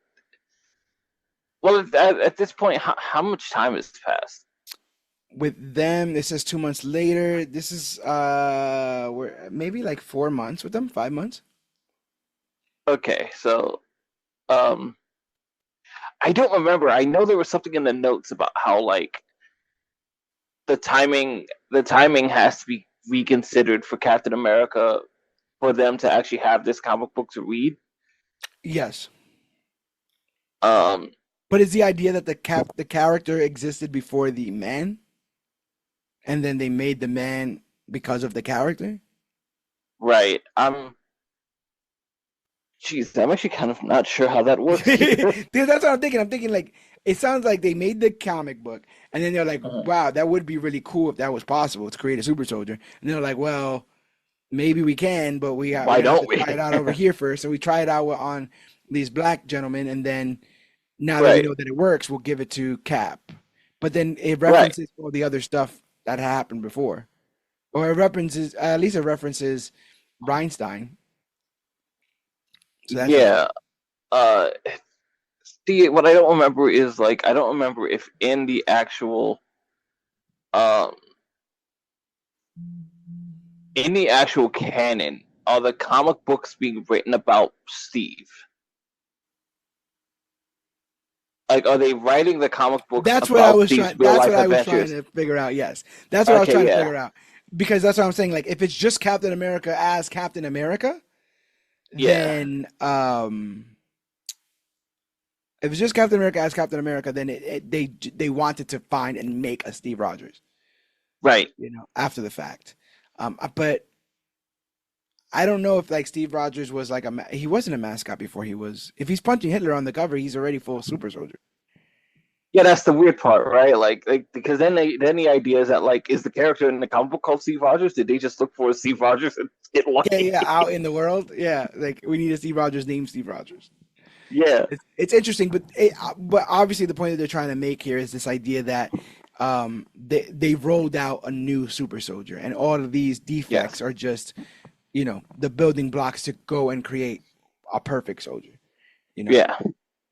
Well, at this point, how much time has passed? With them, it says 2 months later. This is we're maybe like 4 months with them, 5 months. Okay, so um, I don't remember. I know there was something in the notes about how like the timing has to be reconsidered for Captain America for them to actually have this comic book to read. Yes. Um, But is the idea that the character existed before the man, and then they made the man because of the character? right. Jeez, I'm actually kind of not sure how that works either. Dude, that's what I'm thinking. I'm thinking like it sounds like they made the comic book, and then they're like, Mhm. "Wow, that would be really cool if that was possible to create a super soldier." And they're like, "Well, maybe we can, but Why we're gonna have to don't try we? it out over here first." So we try it out on these black gentlemen, and then now that we Right, know that it works, we'll give it to Cap. But then it right. references all the other stuff that happened before, or it references at least it references Reinstein. So that's Yeah. interesting. Uh, See, what I don't remember is like I don't remember if um in the actual canon are the comic books being written about Steve. Like, are they writing the comic books That's what I about was Steve's trying. real That's what life I was trying adventures? to figure out. Yes, that's what I was Okay, trying to yeah, figure out. Because that's what I'm saying. Like, if it's just Captain America as Captain America, yeah, then if it's just Captain America as Captain America, then they wanted to find and make a Steve Rogers, right. after the fact. But I don't know if like Steve Rogers was like he wasn't a mascot before he was. If he's punching Hitler on the cover, he's already full super soldier. Yeah, that's the weird part, right? Like because then the idea is that like is the character in the comic book called Steve Rogers? Did they just look for Steve Rogers and get Yeah, lucky? yeah, out in the world, yeah. Like we need a Steve Rogers named Steve Rogers. Yeah, It's interesting, but obviously the point that they're trying to make here is this idea that they rolled out a new super soldier, and all of these defects yes, are just the building blocks to go and create a perfect soldier, you know, yeah.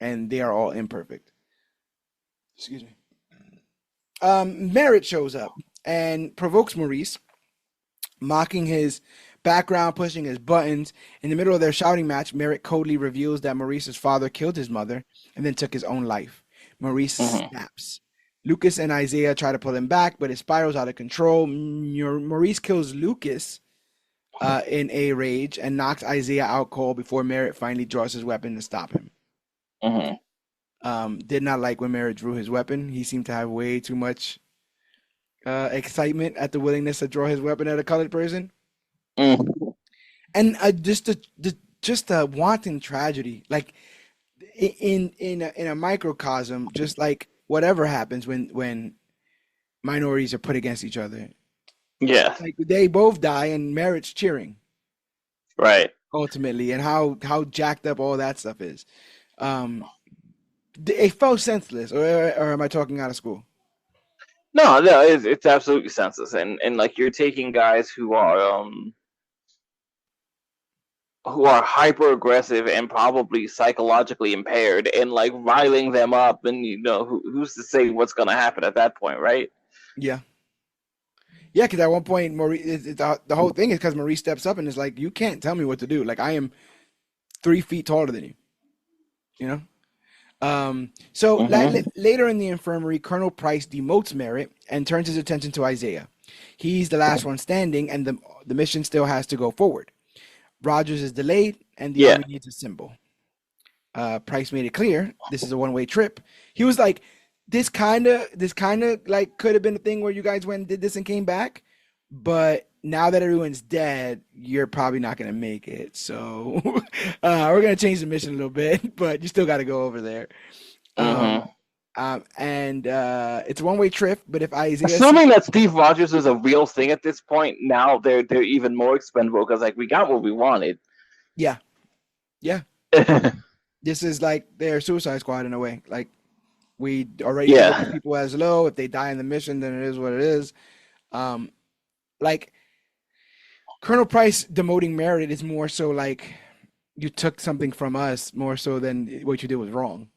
and they are all imperfect. Excuse me. Merritt shows up and provokes Maurice, mocking his background, pushing his buttons. In the middle of their shouting match, Merritt coldly reveals that Maurice's father killed his mother and then took his own life. Maurice Hmm. snaps. Lucas and Isaiah try to pull him back, but it spirals out of control. Maurice kills Lucas in a rage and knocks Isaiah out cold before Merritt finally draws his weapon to stop him. Hmm. Did not like when Merritt drew his weapon. He seemed to have way too much excitement at the willingness to draw his weapon at a colored person, Mm. and just a wanton tragedy, like in a microcosm, just like whatever happens when minorities are put against each other, Yeah. like they both die and Merritt's cheering Right. ultimately, and how jacked up all that stuff is. Um, it felt senseless, or am I talking out of school? No, no, it's absolutely senseless, and like you're taking guys who are hyper aggressive and probably psychologically impaired, and like riling them up, and who's to say what's going to happen at that point, right? Yeah. Yeah, because at one point, Maurice, the whole thing is because Maurice steps up and is like, "You can't tell me what to do. Like I am 3 feet taller than you." You know. So Hmm. later in the infirmary, Colonel Price demotes Merritt and turns his attention to Isaiah. He's the last one standing, and the mission still has to go forward. Rogers is delayed, and the Yeah. army needs a symbol. Price made it clear this is a one-way trip. He was like, this kind of like could have been a thing where you guys went and did this and came back, but now that everyone's dead, you're probably not gonna make it. So we're gonna change the mission a little bit, but you still got to go over there. Um, Hmm. and it's a one-way trip. But if Isaiah sees, Assuming that Steve Rogers is a real thing at this point, now they're even more expendable because like we got what we wanted. yeah, yeah, this is like their Suicide Squad in a way. Like we already know these Yeah. people as low. If they die in the mission, then it is what it is. Um, like Colonel Price demoting Merritt is more so like you took something from us more so than what you did was wrong.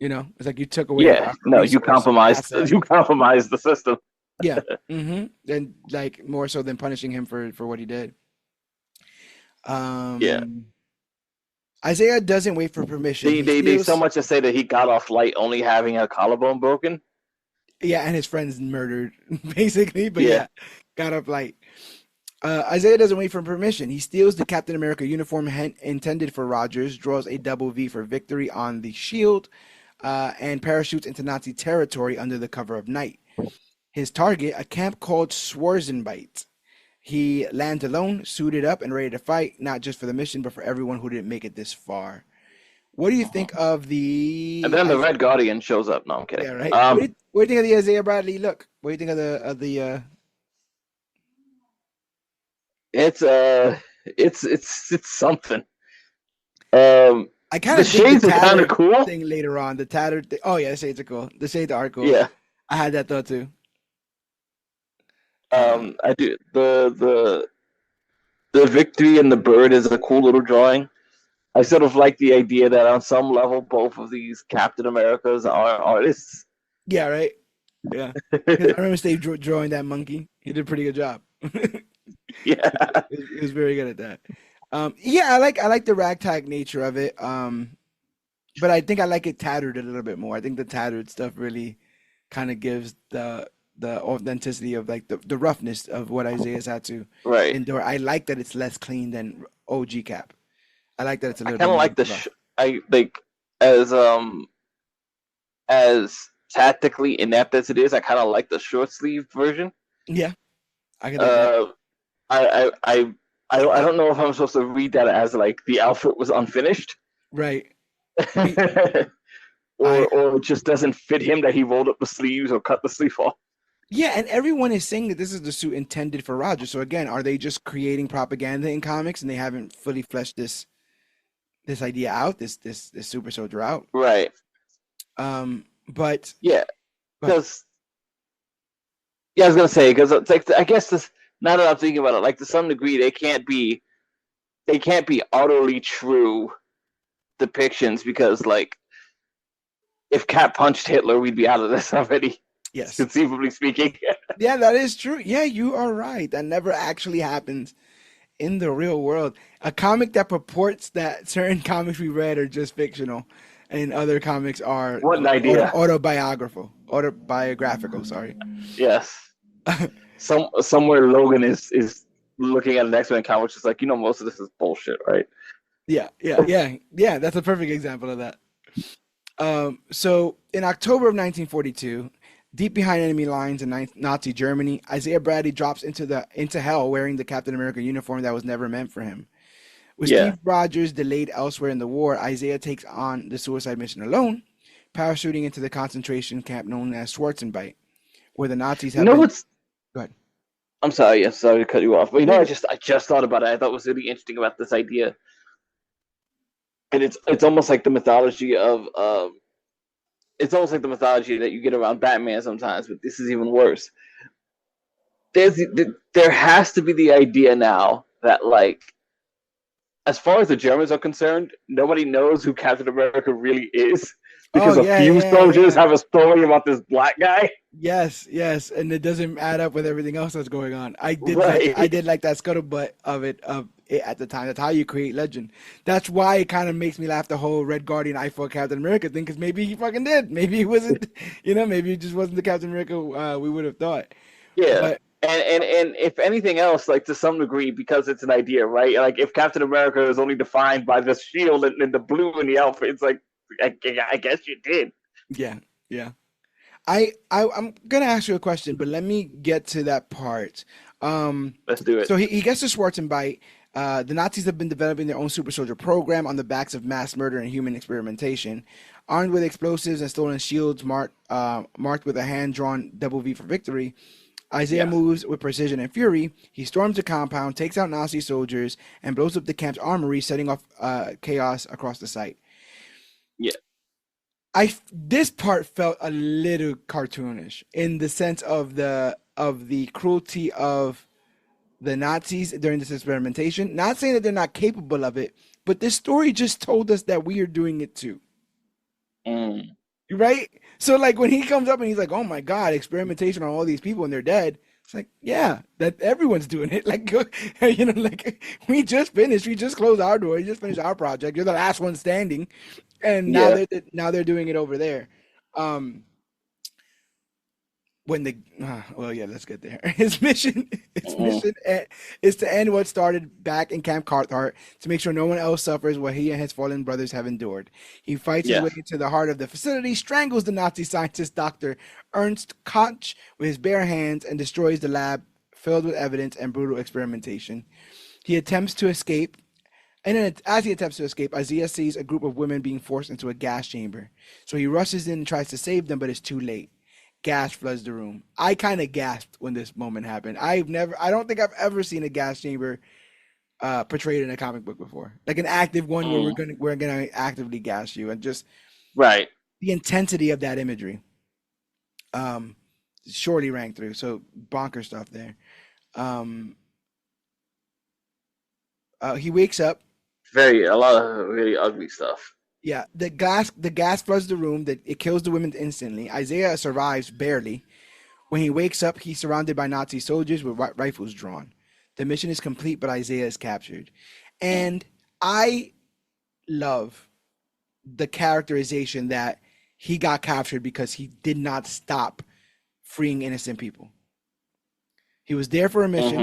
You know, it's like you took away Yeah. our No, you resource, our compromised. asset. You compromised the system. Yeah. And like more so than punishing him for what he did. Yeah. Um, Isaiah doesn't wait for permission. They, He they they so steals, much as say that he got off light only having a collarbone broken. yeah, and his friend's murdered basically. But Yeah. yeah, got up light. Isaiah doesn't wait for permission. He steals the Captain America uniform intended for Rogers, draws a double V for victory on the shield, and parachutes into Nazi territory under the cover of night. His target, a camp called Schwarzenbeit. He lands alone, suited up, and ready to fight, not just for the mission, but for everyone who didn't make it this far. What do you think of And the then the Red Guardian shows up. No, I'm kidding. yeah, right? What do you think of the Isaiah Bradley look? What do you think of the It's it's something. Um, I kind the of dig the shades are kind of tattered cool. thing later on. The tattered thing. Oh yeah, the shades are cool. The shades are cool. Yeah. I had that thought too. Uh, I do the victory and the bird is a cool little drawing. I sort of like the idea that on some level both of these Captain Americas are artists. yeah, right. Yeah, because I remember Steve drawing that monkey. He did a pretty good job. Yeah. He was very good at that. Yeah, I like the ragtag nature of it. But I think I like it tattered a little bit more. I think the tattered stuff really kind of gives the authenticity of like the roughness of what Isaiah's had to Right. endure. I like that it's less clean than OG Cap. I like that it's a I little bit kind of more like rough. I like as as tactically inept as it is. I kind of like the short sleeve version. Yeah, I can dig that. Uh, I I I I don't know if I'm supposed to read that as like the outfit was unfinished, Right. Me, I or it just doesn't fit him that he rolled up the sleeves or cut the sleeve off. Yeah, and everyone is saying that this is the suit intended for Roger. So again, are they just creating propaganda in comics and they haven't fully fleshed this idea out, this super soldier out? Right. But Yeah. but Because I was gonna say because it's like I guess this. Now that I'm thinking about it, like to some degree, they can't be utterly true depictions because like if Cap punched Hitler, we'd be out of this already, yes. conceivably speaking. Yeah, that is true. Yeah, you are right. That never actually happens in the real world. A comic that purports that certain comics we read are just fictional and other comics are What an idea! autobiographical, sorry. Yes, somewhere Logan is looking at an X-Men comic, just like, most of this is bullshit, right? Yeah. That's a perfect example of that. So in October of 1942, deep behind enemy lines in Nazi Germany, Isaiah Bradley drops into hell wearing the Captain America uniform that was never meant for him. With Yeah. Steve Rogers delayed elsewhere in the war, Isaiah takes on the suicide mission alone, parachuting into the concentration camp known as Schwarzenbeit, where the Nazis You have know been. what's Go ahead. I'm sorry, yes, sorry to cut you off, but No, you're I just thought about it. I thought was really interesting about this idea, and it's almost like the mythology of it's almost like the mythology that you get around Batman sometimes, but this is even worse. There's there has to be the idea now that, like, as far as the Germans are concerned, nobody knows who Captain America really is Oh because a yeah, few yeah, soldiers yeah. have a story about this black guy. Yes, and it doesn't add up with everything else that's going on. I Right. did like that scuttlebutt of it at the time. That's how you create legend. That's why it kind of makes me laugh the whole Red Guardian I fought Captain America thing because maybe he fucking did. Maybe he wasn't, maybe he just wasn't the Captain America we would have thought. Yeah. But And if anything else, like, to some degree, because it's an idea, right? Like, if Captain America is only defined by the shield and the blue in the outfit, it's like, I guess you did. yeah, yeah. I'm gonna ask you a question, but let me get to that part. Um, Let's do it. so he gets to Schwarzenbeit. The Nazis have been developing their own super soldier program on the backs of mass murder and human experimentation. Armed with explosives and stolen shields marked with a hand-drawn double V for victory, Isaiah Yes. moves with precision and fury. He storms the compound, takes out Nazi soldiers, and blows up the camp's armory, setting off chaos across the site. Yeah. This part felt a little cartoonish in the sense of the cruelty of the Nazis during this experimentation. Not saying that they're not capable of it, but this story just told us that we are doing it too. Mm. Right? So like when he comes up and he's like, "Oh my God, experimentation on all these people and they're dead." It's like, yeah, that everyone's doing it. Like, like we just finished, we just closed our door, we just finished our project. You're the last one standing, and Yeah. now they're doing it over there. Um, when the well, yeah, let's get there. His Mm. mission is to end what started back in Camp Carthage to make sure no one else suffers what he and his fallen brothers have endured. He fights his way Yes. into the heart of the facility, strangles the Nazi scientist Dr. Ernst Koch with his bare hands, and destroys the lab filled with evidence and brutal experimentation. He attempts to escape, and then as he attempts to escape, Isaiah sees a group of women being forced into a gas chamber. So he rushes in and tries to save them, but it's too late. Gas floods the room. I kind of gasped when this moment happened. I don't think I've ever seen a gas chamber portrayed in a comic book before, like an active one where Mm. we're gonna actively gas you, and just Right. the intensity of that imagery. Um, Surely rang through. So bonker stuff there. Um, he wakes up. A lot of really ugly stuff. Yeah, the gas floods the room. That it kills the women instantly. Isaiah survives barely. When he wakes up, he's surrounded by Nazi soldiers with rifles drawn. The mission is complete, but Isaiah is captured. Mm. And I love the characterization that he got captured because he did not stop freeing innocent people. He was there for a mission,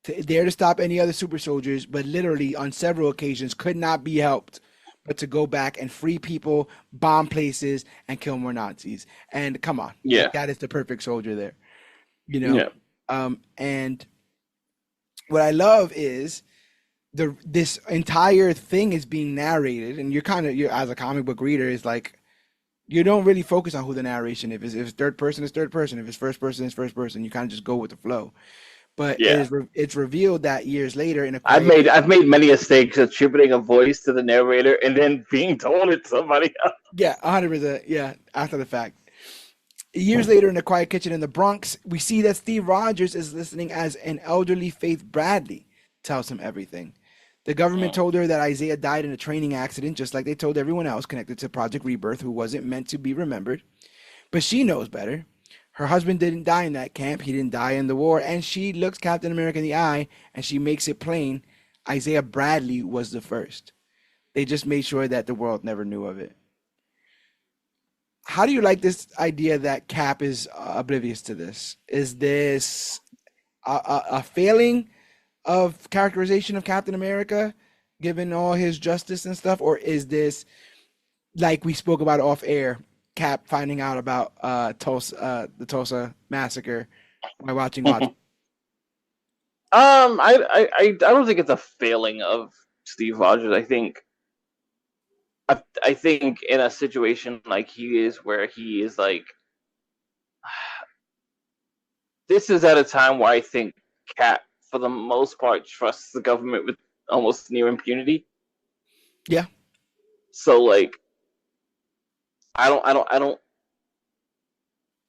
Mm-hmm. there to stop any other super soldiers, but literally on several occasions could not be helped but to go back and free people, bomb places, and kill more Nazis. And come on, like Yeah. that is the perfect soldier there, you know. Yeah. And what I love is this entire thing is being narrated, and you're as a comic book reader is like you don't really focus on who the narration is. If it's third person, it's third person. If it's first person, it's first person. You kind of just go with the flow. But Yeah. it's revealed that years later in a I've quiet made I've made many mistakes attributing a voice to the narrator and then being told it's somebody yeah, 100%, yeah, after the fact. Years later in a quiet kitchen in the Bronx, we see that Steve Rogers is listening as an elderly Faith Bradley tells him everything. The government else. told her that Isaiah died in a training accident, just like they told everyone else connected to Project Rebirth who wasn't meant to be remembered. But she knows better. Her husband didn't die in that camp. He didn't die in the war. And she looks Captain America in the eye and she makes it plain Isaiah Bradley was the first. They just made sure that the world never knew of it. How do you like this idea that Cap is oblivious to this? Is this a failing? of characterization of Captain America, given all his justice and stuff, or is this like we spoke about off air, Cap finding out about the Tulsa massacre by watching Watch? I don't think it's a failing of Steve Rogers. I think in a situation like he is, where he is like, this is at a time where I think Cap, for the most part, trusts the government with almost near impunity. Yeah, So like, I don't.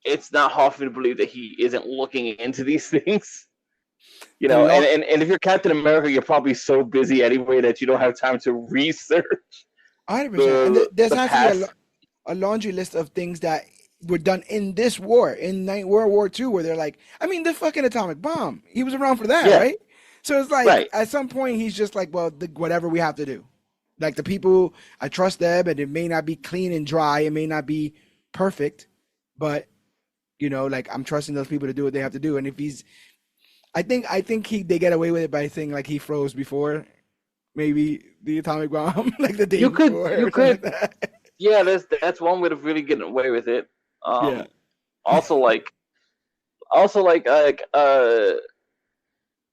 It's not hard for me to believe that he isn't looking into these things. You the know, law, and if you're Captain America, you're probably so busy anyway that you don't have time to research 100%. And there's the actually past. a laundry list of things that were done in this war, in World War II, where they're like, I mean, the fucking atomic bomb. He was around for that, Yeah, right? So it's like right. at some point he's just like, well, whatever we have to do. Like the people, I trust them, and it may not be clean and dry, it may not be perfect, but like I'm trusting those people to do what they have to do. And if he's, I think they get away with it by saying like he froze before maybe the atomic bomb, like the day before You or something like could, that. yeah. That's one way of really getting away with it. Yeah. Also like, also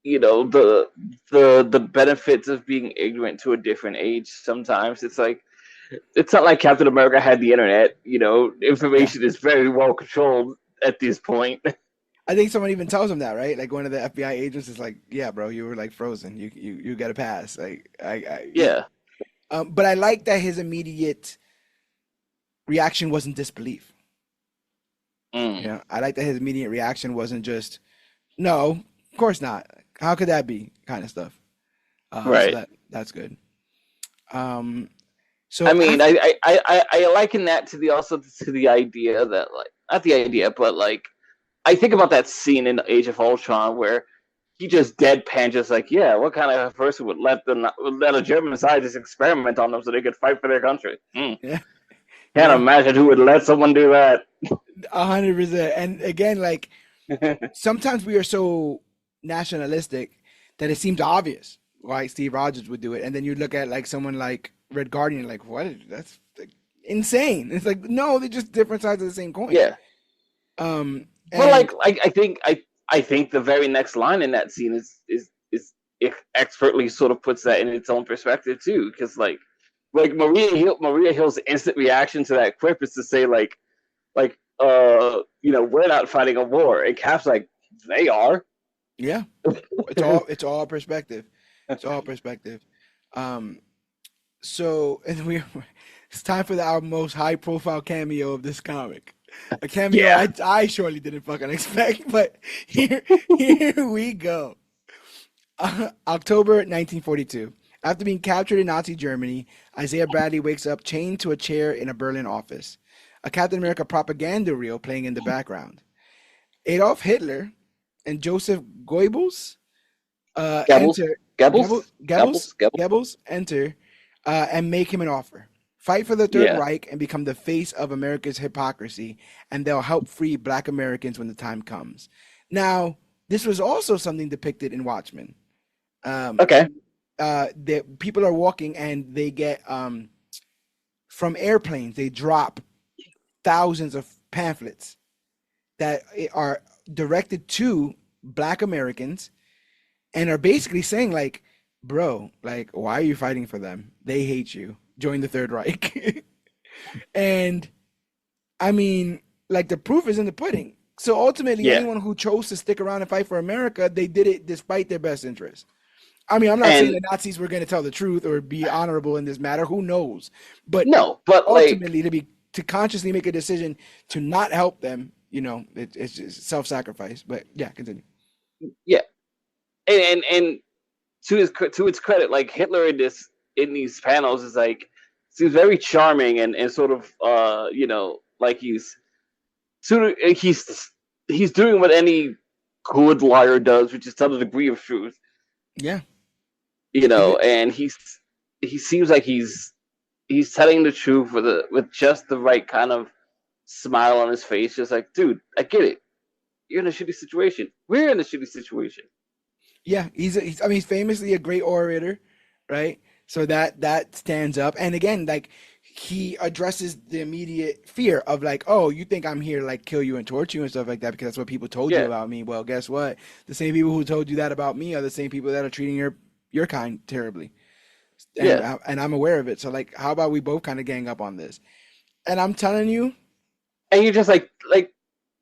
you know, the benefits of ignorant to a different age. Sometimes it's like, it's not like Captain America had the internet. You know, Yeah. information is very well controlled at this point. I think someone even tells him that, right? Like one of the FBI agents is like, "Yeah, bro, you were like frozen. You got a pass." Like Yeah. but I like that his immediate reaction wasn't disbelief. Mm. I like that his immediate reaction wasn't just, "No, of course not. How could that be?" kind of stuff. So Right. that's good. I So mean, after, I liken that to the, also to the idea that, like, not the idea, but like, I think about that scene in Age of Ultron where he just deadpan, just like, yeah, what kind of person would let a German scientist experiment on them so they could fight for their country? yeah, Can't yeah, imagine who would let someone do that. 100%. And again, like sometimes we are so nationalistic that it seems obvious why Steve Rogers would do it, and then you look at like someone like Red Guardian, like what? That's like, insane. It's like no, they're just different sides of the same coin. Yeah, but And I think the very next line in that scene is it expertly sort of puts that in its own perspective too, because like Maria Hill's instant reaction to that quip is to say like you know, we're not fighting a war, and Cap's like, they are. yeah, it's all perspective. It's all perspective. Um, so and we it's time for our most high profile cameo of this comic. A cameo Yeah. I surely didn't fucking expect, but here we go. October 1942. After being captured in Nazi Germany, Isaiah Bradley wakes up chained to a chair in a Berlin office. A Captain America propaganda reel playing in the background. Adolf Hitler and Joseph Goebbels Gabbles, enter. Goebbels, Gabbles, Goebbels, Gabbles, Gabbles. Goebbels enter and make him an offer. Fight for the Third Yeah. Reich and become the face of America's hypocrisy, and they'll help free Black Americans when the time comes. Now, this was also something depicted in Watchmen. Um, Okay. the people are walking and they get from airplanes. They drop thousands of pamphlets that are directed to Black Americans and are basically saying like, bro, like, why are you fighting for them? They hate you. Join the Third Reich. And I mean, like the proof is in the pudding. So ultimately, Yeah. anyone who chose to stick around and fight for America, they did it despite their best interest. I mean, I'm not saying And the Nazis were going to tell the truth or be honorable in this matter. Who knows? But no, but like, ultimately, to consciously make a decision to not help them, it's just self-sacrifice. But yeah, continue. yeah, and to its credit, like Hitler in these panels is like, seems very charming and sort of you know, like he's doing what any good liar does, which is tell a degree of truth, Yeah, you even know, and he seems like he's telling the truth with just the right kind of smile on his face, just like, dude, I get it. You're in a shitty situation. We're in a shitty situation. Yeah, I mean, he's famously a great orator, right? So that stands up. And again, like he addresses the immediate fear of like, oh, you think I'm here to like kill you and torture you and stuff like that because that's what people told you Yeah, about me. Well, guess what? The same people who told you that about me are the same people that are treating your kind terribly. yeah. And I'm aware of it. So like, how about we both kind of gang up on this? And I'm telling you, And you just like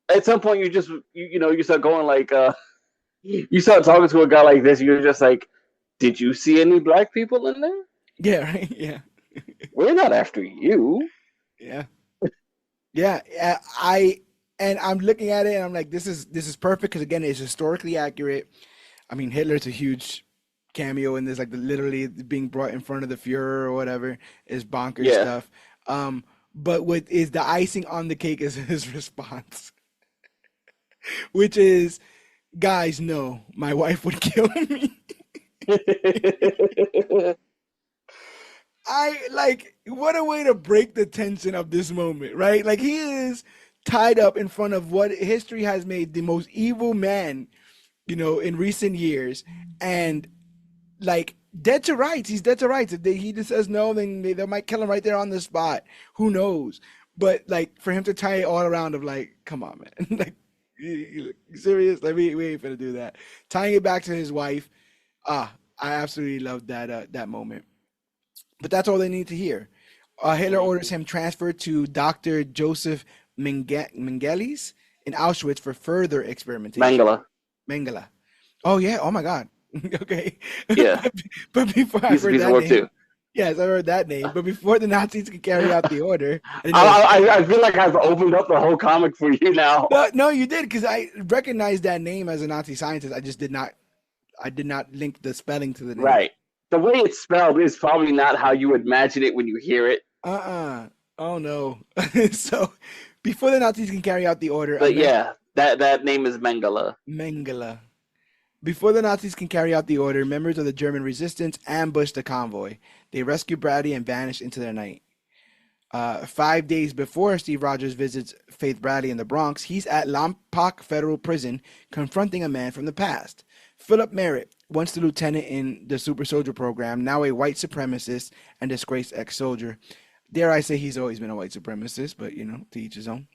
at some point you start going like you start talking to a guy like this, you're just like, did you see any black people in there? yeah, right, yeah, We're not after you. yeah. Yeah, I'm looking at it and I'm like, this is perfect because again, it's historically accurate. I mean, Hitler's a huge cameo in this, like literally being brought in front of the Fuhrer or whatever is bonkers Yeah. stuff. Um, but what is the icing on the cake is his response, which is, guys, no, my wife would kill me. I like what a way to break the tension of this moment, right? Like he is tied up in front of what history has made the most evil man, in recent years, and like dead to rights. He's dead to rights. If he just says no, then they might kill him right there on the spot. Who knows? But like for him to tie it all around of like, come on, man, like you serious? Like we ain't gonna do that. Tying it back to his wife. I absolutely loved that moment. But that's all they need to hear. Hitler orders him transferred to Dr. Joseph Mengeles in Auschwitz for further experimentation. Mangala. Mengele. Oh yeah. Oh my God. Okay. Yeah. But before I He's a heard piece of that work name, too. yes, I heard that name. But before the Nazis could carry out the order, I didn't know it was I feel like I've opened up the whole comic for you now. no, no, you did because I recognized that name as a Nazi scientist. I just did not. I did not link the spelling to the name. Right. The way it's spelled is probably not how you imagine it when you hear it. Uh-uh. Oh no. So before the Nazis can carry out the order, But yeah, that name is Mengele. Mengele. Before the Nazis can carry out the order, members of the German resistance ambush the convoy. They rescue Bradley and vanish into the night. 5 days before Steve Rogers visits Faith Bradley in the Bronx, he's at Lompoc Federal Prison confronting a man from the past. Philip Merritt, once the lieutenant in the Super Soldier program, now a white supremacist and disgraced ex-soldier. Dare I say he's always been a white supremacist, but to each his own.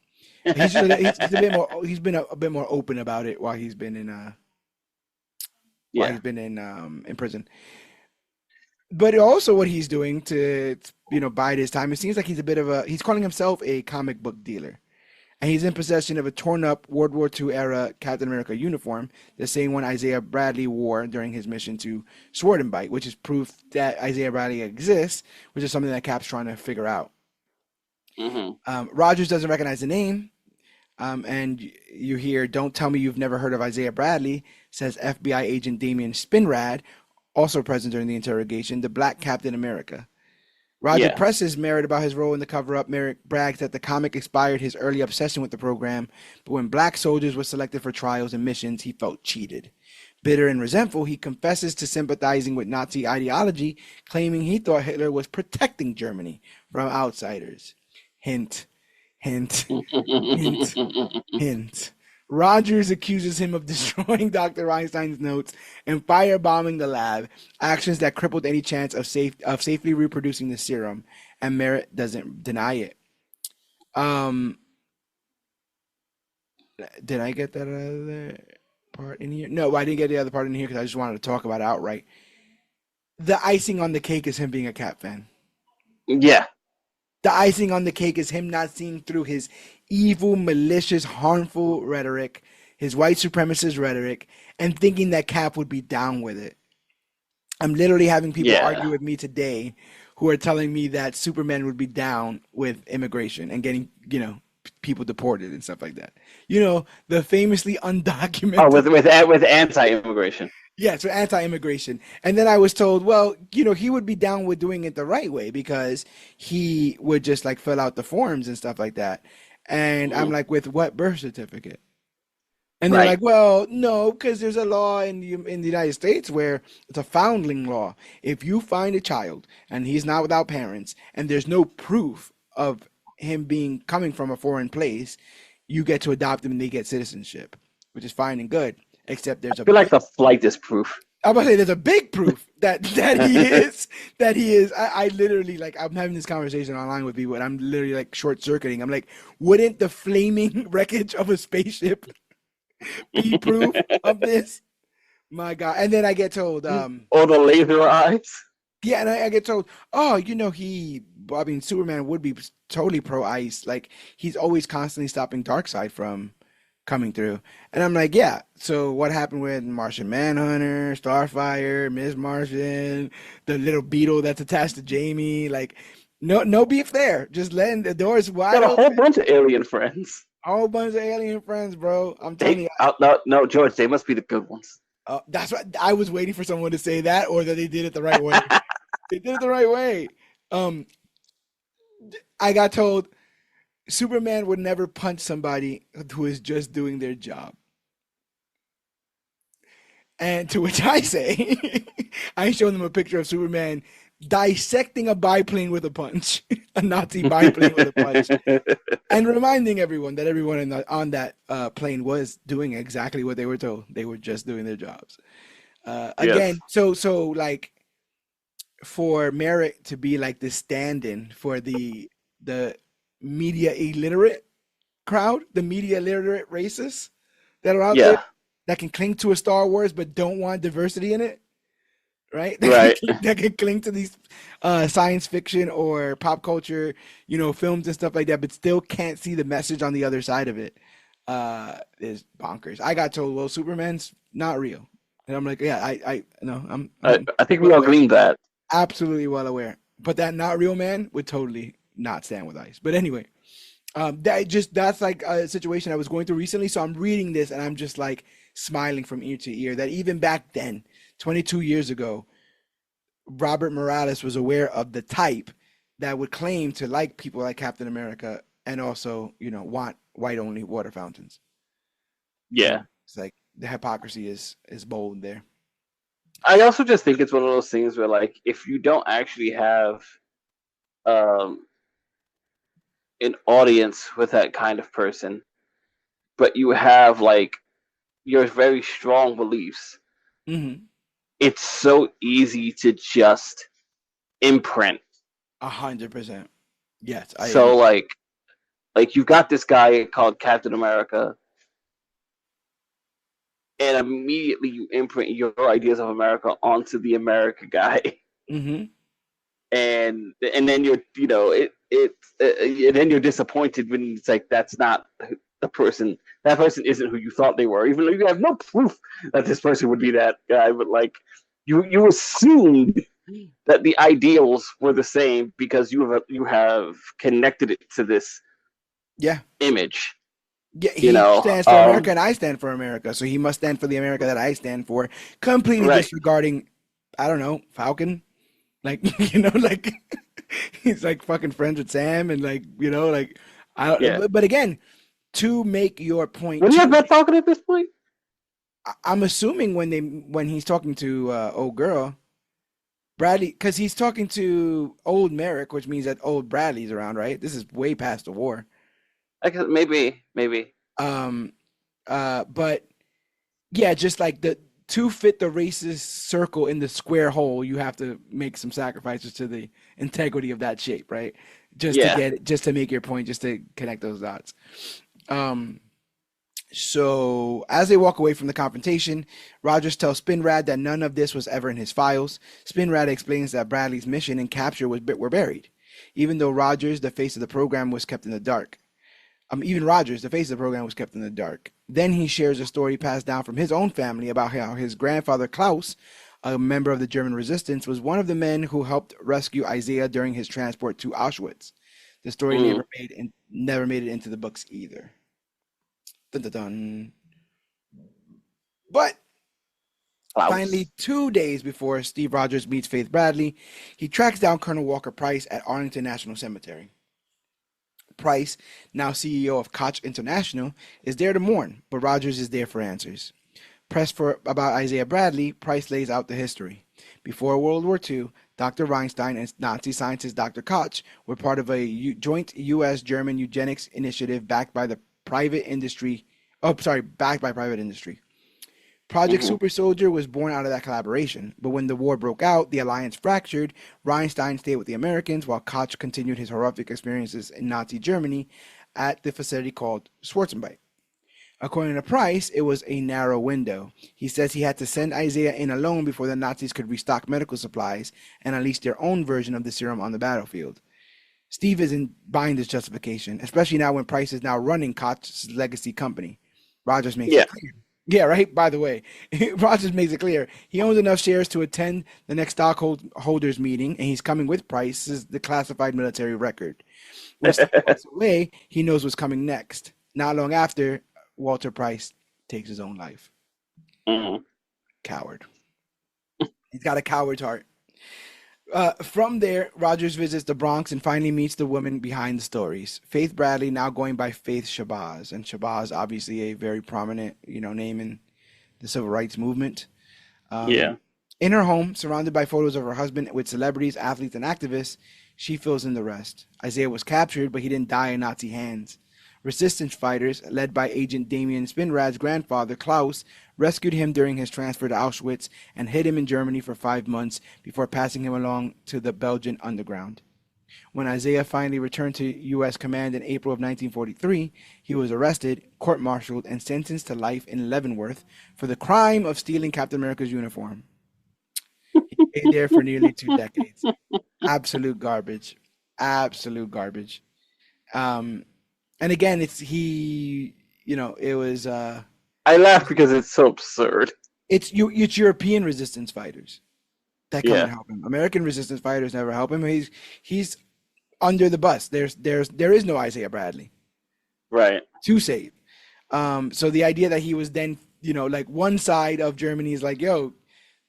He's a bit more. He's been a bit more open about it while Yeah. he's been in prison. But also what he's doing to bide his time. It seems like he's calling himself a comic book dealer. And he's in possession of a torn up World War II era Captain America uniform, the same one Isaiah Bradley wore during his mission to Swardenbite, which is proof that Isaiah Bradley exists, which is something that Cap's trying to figure out. Rogers doesn't recognize the name, and you hear, "Don't tell me you've never heard of Isaiah Bradley," says FBI agent Damian Spinrad, also present during the interrogation, the Black Captain America. Roger Yeah. presses Merritt about his role in the cover-up. Merritt brags that the comic inspired his early obsession with the program, but when black soldiers were selected for trials and missions, he felt cheated. Bitter and resentful, he confesses to sympathizing with Nazi ideology, claiming he thought Hitler was protecting Germany from outsiders. Hint, hint, hint, hint. Rogers accuses him of destroying Dr. Einstein's notes and firebombing the lab, actions that crippled any chance of safely reproducing the serum, and Merritt doesn't deny it. Um, did I get that other part in here? No, I didn't get the other part in here because I just wanted to talk about it outright. The icing on the cake is him being a Cap fan. Yeah. The icing on the cake is him not seeing through his evil, malicious, harmful rhetoric, his white supremacist rhetoric, and thinking that Cap would be down with it. I'm literally having people argue Yeah. with me today who are telling me that Superman would be down with immigration and getting, people deported and stuff like that. The famously Oh, undocumented. with anti-immigration. Yeah, so anti-immigration. And then I was told, well, he would be down with doing it the right way because he would just like fill out the forms and stuff like that. And I'm Mhm. like, with what birth certificate? And they're Right. like, well, no, because there's a law in the United States where it's a foundling law. If you find a child and he's not without parents and there's no proof of him being coming from a foreign place, you get to adopt him and they get citizenship, which is fine and good. except I there's a feel like big. the flight is proof. I'm about to say there's a big proof that he is that he is. I literally like I'm having this conversation online with people, and I'm literally like short circuiting. I'm like, wouldn't the flaming wreckage of a spaceship be proof of this? My God! And then I get told, Or the laser eyes. yeah, and I get told, oh, I mean, Superman would be totally pro ice. Like he's always constantly stopping Darkseid from coming through. And I'm like, yeah. So what happened with Martian Manhunter, Starfire, Miss Martian, the little beetle that's attached to Jamie? Like, no beef there. Just letting the doors wide Got a whole open. bunch of alien friends. Whole bunch of alien friends, bro. I'm telling you, No, George, they must be the good ones. that's what I was waiting for someone to say that, or that they did it the right way. They did it the right way. Um, I got told Superman would never punch somebody who is just doing their job. And to which I say, I showed them a picture of Superman dissecting a biplane with a punch, a Nazi biplane with a punch, and reminding everyone that everyone on that plane was doing exactly what they were told. They were just doing their jobs. Again, Yes. so like for Merrick to be like the stand-in for the media illiterate crowd, the media illiterate racists that are out there Yeah. that can cling to a Star Wars but don't want diversity in it, right? Right. That can cling to these science fiction or pop culture, films and stuff like that, but still can't see the message on the other side of it. Is bonkers. I got told, well, Superman's not real, and I'm like, yeah, I no, I'm I think we well all aware, agree that. absolutely well aware. But that not real man would totally not stand with ice. But anyway, that's like a situation I was going through recently. So I'm reading this and I'm just like smiling from ear to ear that even back then, 22 years ago, Robert Morales was aware of the type that would claim to like people like Captain America and also, want white only water fountains. Yeah. It's like the hypocrisy is bold there. I also just think it's one of those things where, like, if you don't actually have um, an audience with that kind of person, but you have like your very strong beliefs, Mm-hmm. it's so easy to just imprint. 100%. Yes, I So agree. like you've got this guy called Captain America, and immediately you imprint your ideas of America onto the America guy, Mm-hmm. and then and then you're disappointed when it's like that's not the person. That person isn't who you thought they were, even though you have no proof that this person would be that guy. But like you assumed that the ideals were the same because you have connected it to this Yeah. image. Yeah, You he know, stands for America and I stand for America. So he must stand for the America that I stand for, completely right? disregarding, I don't know, Falcon. Like, like he's like fucking friends with Sam and like, like I Yeah. don't, but again, to make your point Would you have too, met Falcon at this point? I'm assuming when he's talking to old girl, Bradley, because he's talking to old Merrick, which means that old Bradley's around, right? This is way past the war. I guess maybe. Um, but yeah, just like to fit the racist circle in the square hole, you have to make some sacrifices to the integrity of that shape, right? Yeah. Just to make your point, just to connect those dots. Um, so as they walk away from the confrontation, Rogers tells Spinrad that none of this was ever in his files. Spinrad explains that Bradley's mission and capture were buried, even though Rogers, the face of the program, was kept in the dark. Even Rogers, the face of the program, was kept in the dark. Then he shares a story passed down from his own family about how his grandfather Klaus, a member of the German resistance, was one of the men who helped rescue Isaiah during his transport to Auschwitz. The story Mm. never made it into the books either. Dun, dun, dun. But finally, Klaus. 2 days before Steve Rogers meets Faith Bradley, he tracks down Colonel Walker Price at Arlington National Cemetery. Price, now CEO of Koch International, is there to mourn, but Rogers is there for answers. Pressed about Isaiah Bradley, Price lays out the history. Before World War II, Dr. Reinstein and Nazi scientist Dr. Koch were part of a joint U.S.-German eugenics initiative backed by private industry. Project Hmm. Super Soldier was born out of that collaboration, but when the war broke out, the alliance fractured. Reinstein stayed with the Americans while Koch continued his horrific experiences in Nazi Germany at the facility called Schwarzenbeck. According to Price, it was a narrow window. He says he had to send Isaiah in alone before the Nazis could restock medical supplies and unleash their own version of the serum on the battlefield. Steve isn't buying this justification, especially now when Price is now running Koch's legacy company. Rogers makes Yeah. it clear. Yeah, right? By the way, Rogers makes it clear he owns enough shares to attend the next stockholders meeting, and he's coming with Price's declassified military record. When Steve walks away, he knows what's coming next. Not long after, Walter Price takes his own life. Hmm. Coward. He's got a coward's heart. From there, Rogers visits the Bronx and finally meets the woman behind the stories, Faith Bradley, now going by Faith Shabazz. And Shabazz, obviously a very prominent, name in the civil rights movement. Yeah. In her home, surrounded by photos of her husband with celebrities, athletes, and activists, she fills in the rest. Isaiah was captured, but he didn't die in Nazi hands. Resistance fighters, led by Agent Damien Spinrad's grandfather, Klaus, rescued him during his transfer to Auschwitz and hid him in Germany for 5 months before passing him along to the Belgian underground. When Isaiah finally returned to U.S. command in April of 1943, he was arrested, court-martialed, and sentenced to life in Leavenworth for the crime of stealing Captain America's uniform. He stayed there for nearly 2 decades. Absolute garbage. Absolute garbage. Um, and again, it was I laugh because it's so absurd. it's European resistance fighters that come and Yeah. help him. American resistance fighters never help him. He's under the bus. There is no Isaiah Bradley Right. to save. So the idea that he was then, like one side of Germany is like, yo,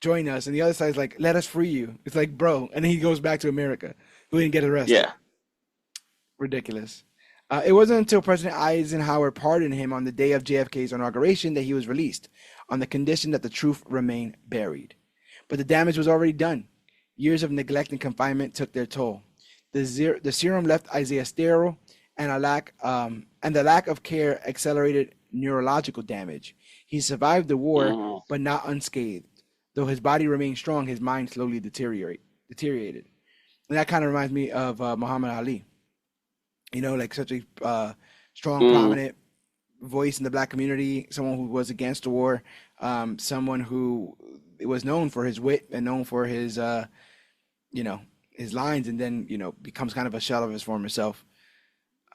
join us, and the other side is like, let us free you. It's like, bro, and then he goes back to America, who didn't get arrested. Yeah. Ridiculous. It wasn't until President Eisenhower pardoned him on the day of JFK's inauguration that he was released, on the condition that the truth remain buried. But the damage was already done. Years of neglect and confinement took their toll. The serum left Isaiah sterile, and the lack of care accelerated neurological damage. He survived the war, Hmm. but not unscathed. Though his body remained strong, his mind slowly deteriorated. And that kind of reminds me of Muhammad Ali. Like such a strong, Hmm. prominent voice in the black community, someone who was against the war, someone who was known for his wit and known for you know, his lines, and then, becomes kind of a shell of his former self.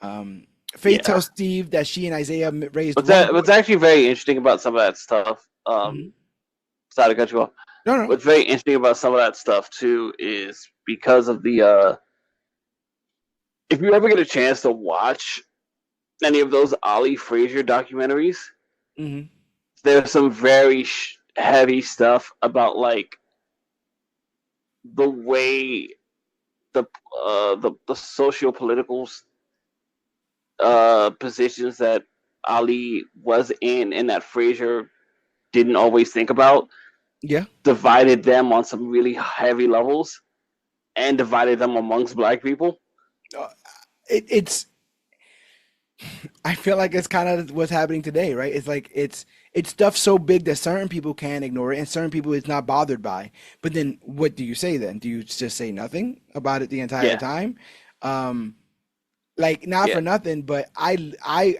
Faith Yeah. tells Steve that she and Isaiah raised What's one that? boy. What's actually very interesting about some of that stuff? Mhm. Sorry to cut you off. No, no. What's very interesting about some of that stuff too is because of the if you ever get a chance to watch any of those Ali Frazier documentaries, Hmm. there's some very heavy stuff about like the way the the socio-political positions that Ali was in and that Frazier didn't always think about, Yeah. divided them on some really heavy levels and divided them amongst black people. Uh, it's I feel like it's kind of what's happening today, right? It's like it's stuff so big that certain people can't ignore it, and certain people it's not bothered by. But then, what do you say then? Do you just say nothing about it the entire Yeah, time? Um, like not yeah, for nothing, but I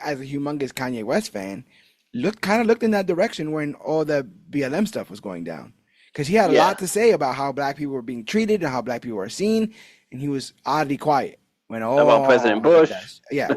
as a humongous Kanye West fan, looked in that direction when all the BLM stuff was going down, because he had a yeah. lot to say about how black people were being treated and how black people were seen, and he was oddly quiet when About President all of Bush. that. Yeah,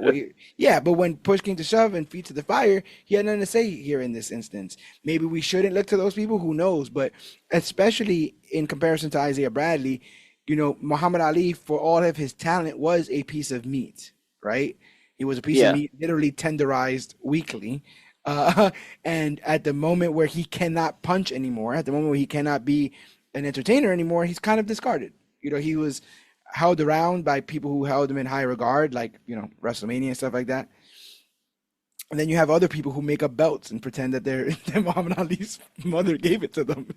yeah, but when push came to shove and feet to the fire, he had nothing to say here in this instance. Maybe we shouldn't look to those people. Who knows? But especially in comparison to Isaiah Bradley, Muhammad Ali, for all of his talent, was a piece of meat, right? He was a piece of Yeah, meat, literally tenderized weekly. Uh, and at the moment where he cannot punch anymore, at the moment where he cannot be an entertainer anymore, he's kind of discarded. He was held around by people who held him in high regard, like, WrestleMania and stuff like that. And then you have other people who make up belts and pretend that that Muhammad Ali's mother gave it to them.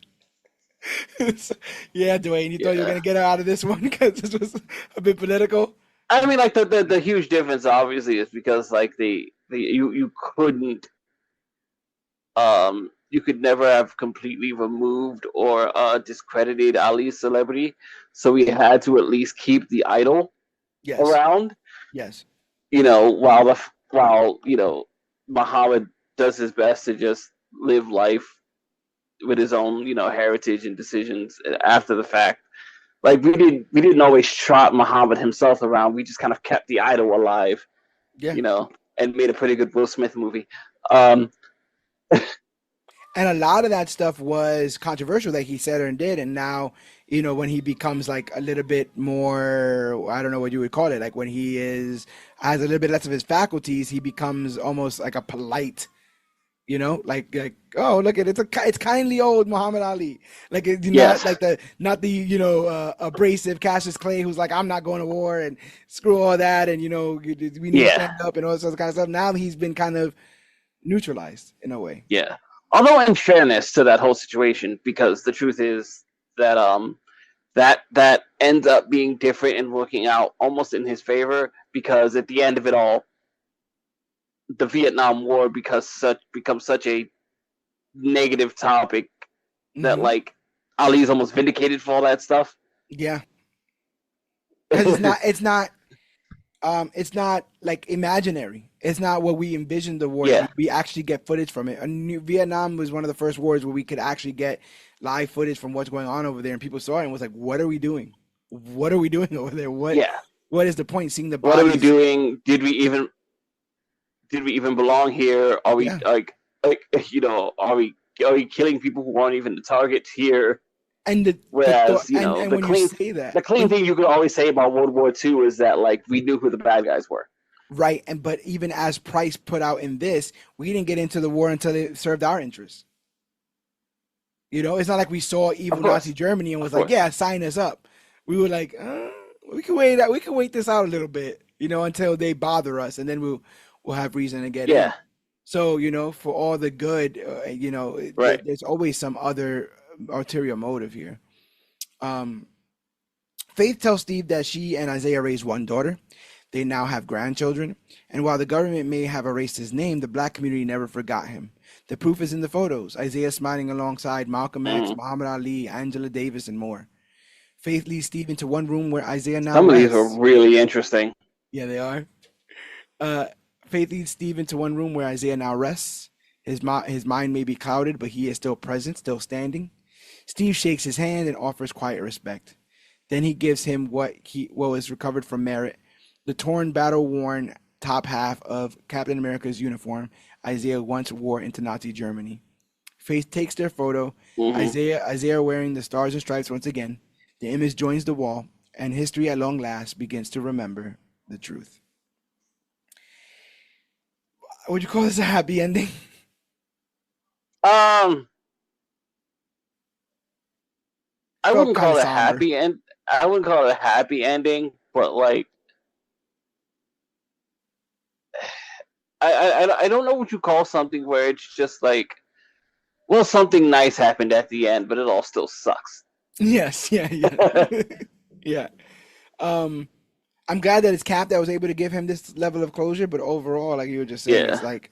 So, yeah, Dwayne, you thought you were yeah. gonna get out of this one because this was a bit political. I mean, like the huge difference obviously is because like the you couldn't you could never have completely removed or discredited Ali's celebrity, so we had to at least keep the idol Yes. around. Yes. While Muhammad does his best to just live life with his own heritage and decisions after the fact. Like we didn't always trot Muhammad himself around. We just kind of kept the idol alive, Yeah. and made a pretty good Will Smith movie. Um, And a lot of that stuff was controversial that he said and did. And now, when he becomes like a little bit more, I don't know what you would call it, like when he has a little bit less of his faculties, he becomes almost like a polite, like, oh, look at it, it's kindly old Muhammad Ali. Like it's not yes, like not the abrasive Cassius Clay who's like, I'm not going to war and screw all that, and we need to yeah, stand up and all this other kind of stuff. Now he's been kind of neutralized in a way. yeah. Although, in fairness to that whole situation, because the truth is that that ends up being different and working out almost in his favor, because at the end of it all, the Vietnam War becomes such a negative topic that, Hmm. like, Ali's almost vindicated for all that stuff. Yeah, because it's not like imaginary. It's not what we envisioned the war to Yeah, be. We actually get footage from it. Vietnam was one of the first wars where we could actually get live footage from what's going on over there, and people saw it and was like, "What are we doing? What are we doing over there? What yeah. what is the point? Seeing the What are we bodies?" doing? Did we even belong here? Are we Yeah, like are we killing people who aren't even the targets here? and the thought, Whereas and when you say that, the clean thing you could always say about World War II is that, like, we knew who the bad guys were. right, and but even as Price put out in this, we didn't get into the war until it served our interests. It's not like we saw Of evil Nazi course, Germany and of was like, course. "Yeah, sign us up." We were like, "We can wait. We can wait this out a little bit, until they bother us, and then we'll have reason to get in." Yeah, So, for all the good, right. there's always some other ulterior motive here. Um, Faith tells Steve that she and Isaiah raised one daughter. They now have grandchildren. And while the government may have erased his name, the black community never forgot him. The proof is in the photos. Isaiah smiling alongside Malcolm X, Hmm. Muhammad Ali, Angela Davis, and more. Faith leads Steve into one room where Isaiah now Some of these are rests. really interesting. Yeah, they are. Uh, Faith leads Steve into one room where Isaiah now rests. His mind may be clouded, but he is still present, still standing. Steve shakes his hand and offers quiet respect. Then he gives him what was recovered from Merritt, the torn, battle-worn top half of Captain America's uniform Isaiah once wore into Nazi Germany. Faith takes their photo. Hmm. Isaiah wearing the stars and stripes once again. The image joins the wall, and history at long last begins to remember the truth. Would you call this a happy ending? Um, I Felt wouldn't kind call of it a somber. happy end. I wouldn't call it a happy ending, but, like, I don't know what you call something where it's just like, well, something nice happened at the end, but it all still sucks. Yes, yeah, yeah, yeah. Um, I'm glad that it's Cap that was able to give him this level of closure, but overall, like you were just saying, it's Yeah, like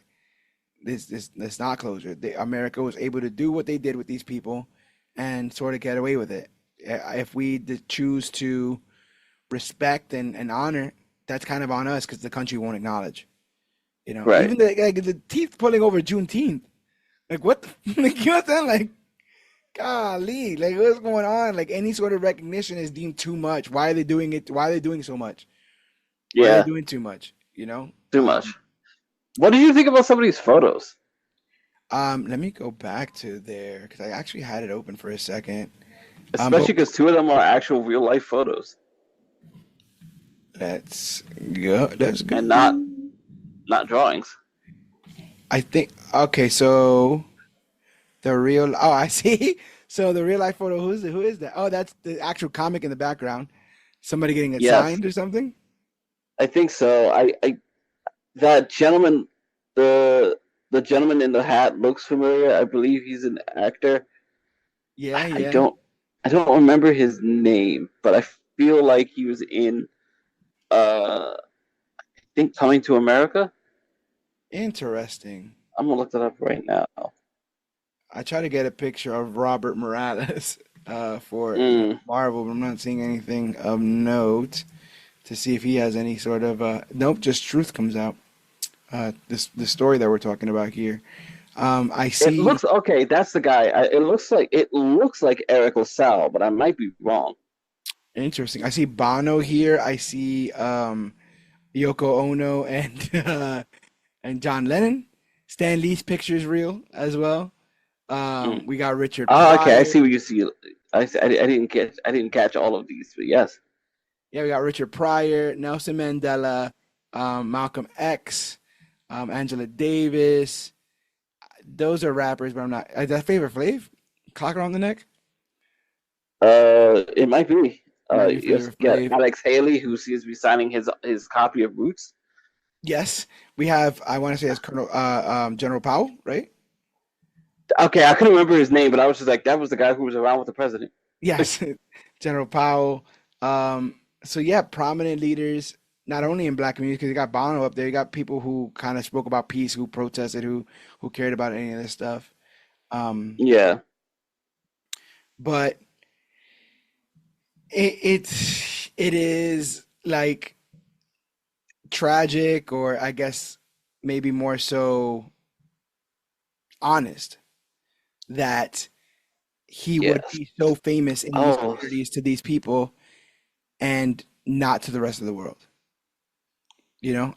this not closure. America was able to do what they did with these people and sort of get away with it. If we choose to respect and honor, that's kind of on us because the country won't acknowledge. right. Even the teeth pulling over Juneteenth. Like what? Like, you know what I'm saying? Like, golly, like what's going on? Like any sort of recognition is deemed too much. Why are they doing it? Why are they doing so much? Why are they Yeah, doing too much? too much. What did you think about some of these photos? Let me go back to there because I actually had it open for a second. But Especially because two of them are actual real life photos let's go. Let's and not go. not drawings. I think okay. So the real. Oh, I see. So the real life photo. Who is that? Oh, that's the actual comic in the background. Somebody getting it Yes, signed or something. I think so. That gentleman, the the gentleman in the hat looks familiar. I believe he's an actor. Yeah, I yeah. don't remember his name, but I feel like he was in I think Coming to America. Interesting. I'm gonna look that up right now. I try to get a picture of Robert Morales for Mm. Marvel, but I'm not seeing anything of note to see if he has any sort of nope, just Truth comes out. This the story that we're talking about here. I It see looks okay. That's the guy. It looks like Eric LaSalle, but I might be wrong. interesting. I see Bono here. I see Yoko Ono and and John Lennon. Stan Lee's picture is real as well. Mm. We got Richard Oh, okay. I Pryor. see what you see. I didn't catch all of these, but yes. Yeah, we got Richard Pryor, Nelson Mandela, Malcolm X, Angela Davis. Those are rappers, but I'm not. Is that Favorite Flav? Clock around the neck? It might be. Might be Yes, Favorite got Flav. Alex Haley, who seems to be signing his copy of Roots. Yes, we have. I want to say it's Colonel General Powell, right? Okay, I couldn't remember his name, but I was just like, that was the guy who was around with the president. Yes, General Powell. So yeah, prominent leaders, not only in black communities, because you got Bono up there, you got people who kind of spoke about peace, who protested, who cared about any of this stuff. Um, Yeah. but it is like tragic, or I guess maybe more so honest, that he would Yes. be so famous in these Oh, communities to these people and not to the rest of the world.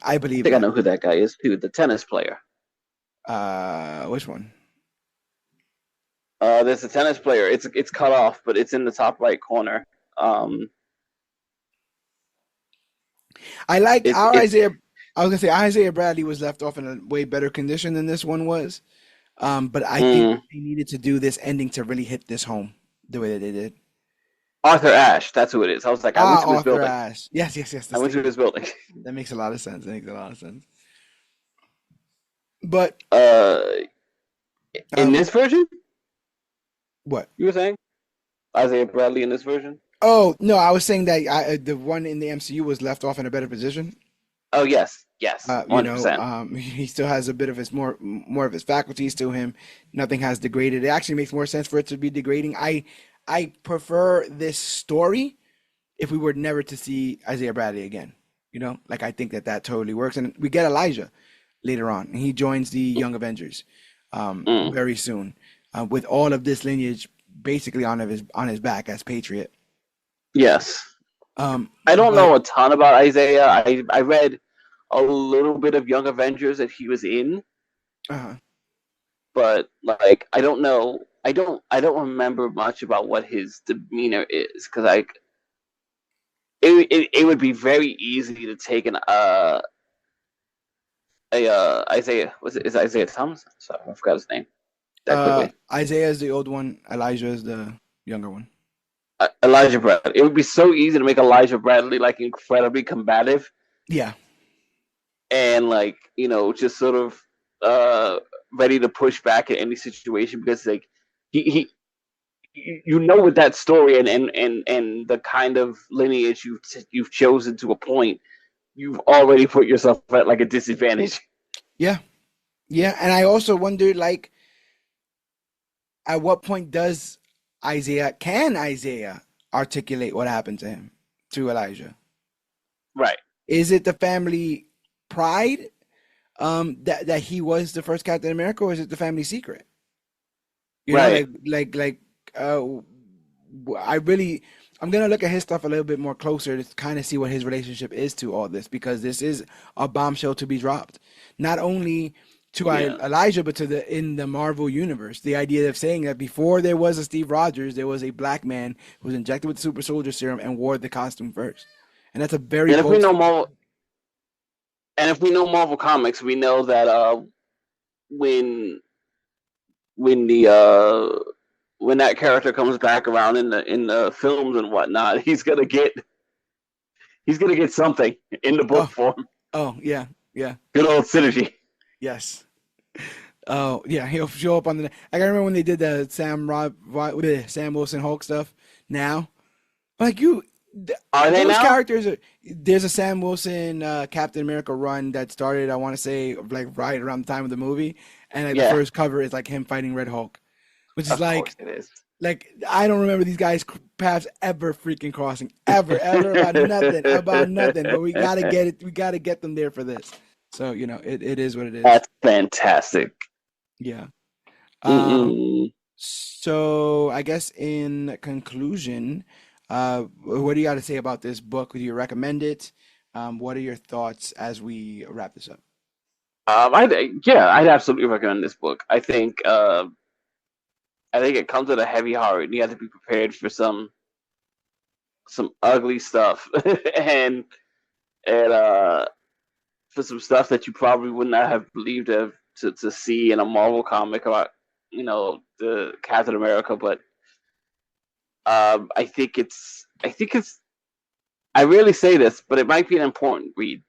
I I believe think I that. know who that guy is too. The tennis player. Which one? There's a tennis player. It's cut off, but it's in the top right corner. Um, I like it's our it's Isaiah. I was gonna say Isaiah Bradley was left off in a way better condition than this one was. But I think mm, they needed to do this ending to really hit this home the way that they did. Arthur Ashe. That's who it is. I was like, I went to his Arthur building. Ashe. Yes, yes, yes. The I went to state. his building. That makes a lot of sense. That makes a lot of sense. But Uh, in um, this version, what? you were saying Isaiah Bradley in this version? Oh no, I was saying that the one in the MCU was left off in a better position. Oh yes, yes, 100%. He still has a bit of his more of his faculties to him. Nothing has degraded. It actually makes more sense for it to be degrading. I prefer this story if we were never to see Isaiah Bradley again. Like I think that totally works, and we get Elijah later on, and he joins the Young Avengers Mm, very soon, with all of this lineage basically on his back as Patriot. yes. I don't But know a ton about Isaiah. I read a little bit of Young Avengers that he was in, uh, but like I don't know. I don't remember much about what his demeanor is because it would be very easy to take an Isaiah was it is it Isaiah Thomas? Sorry, I forgot his name that quickly. Isaiah is the old one. Elijah is the younger one. Elijah Bradley. It would be so easy to make Elijah Bradley like incredibly combative Yeah, and like just sort of uh ready to push back at any situation because like he with that story and the kind of lineage you've chosen to a point, you've already put yourself at like a disadvantage. yeah, yeah. And I also wondered, like, at what point can Isaiah articulate what happened to him, to Elijah? Right. Is it the family pride, that he was the first Captain America, or is it the family secret? Right. Like, uh, I really, I'm gonna look at his stuff a little bit more closer to kind of see what his relationship is to all this, because this is a bombshell to be dropped, not only to Yeah. Elijah, but to in the Marvel universe. The idea of saying that before there was a Steve Rogers, there was a black man who was injected with super soldier serum and wore the costume first, and that's a very And if we bold know statement. Marvel, and if we know Marvel comics, we know that when when the when that character comes back around in the films and whatnot, he's gonna get something in the book Oh, form. oh, yeah, yeah, Good old synergy. yes. Oh, yeah, he'll show up on the. I can remember when they did the Sam Wilson Hulk stuff. Now, like Are they those now? characters are. There's a Sam Wilson Captain America run that started, I want to say, like right around the time of the movie, and like the Yeah. first cover is like him fighting Red Hulk. which is Of course it is. like I don't remember these guys' paths ever freaking crossing, ever about nothing. But we gotta get it. We gotta get them there for this. So it is what it is. That's fantastic. Yeah. Um. Mm-mm. So I guess in conclusion, what do you got to say about this book? Do you recommend it? What are your thoughts as we wrap this up? I'd absolutely recommend this book. I think it comes with a heavy heart, and you have to be prepared for some ugly stuff, and and for some stuff that you probably would not have believed to see in a Marvel comic about the Captain America. But I rarely say this, but it might be an important read.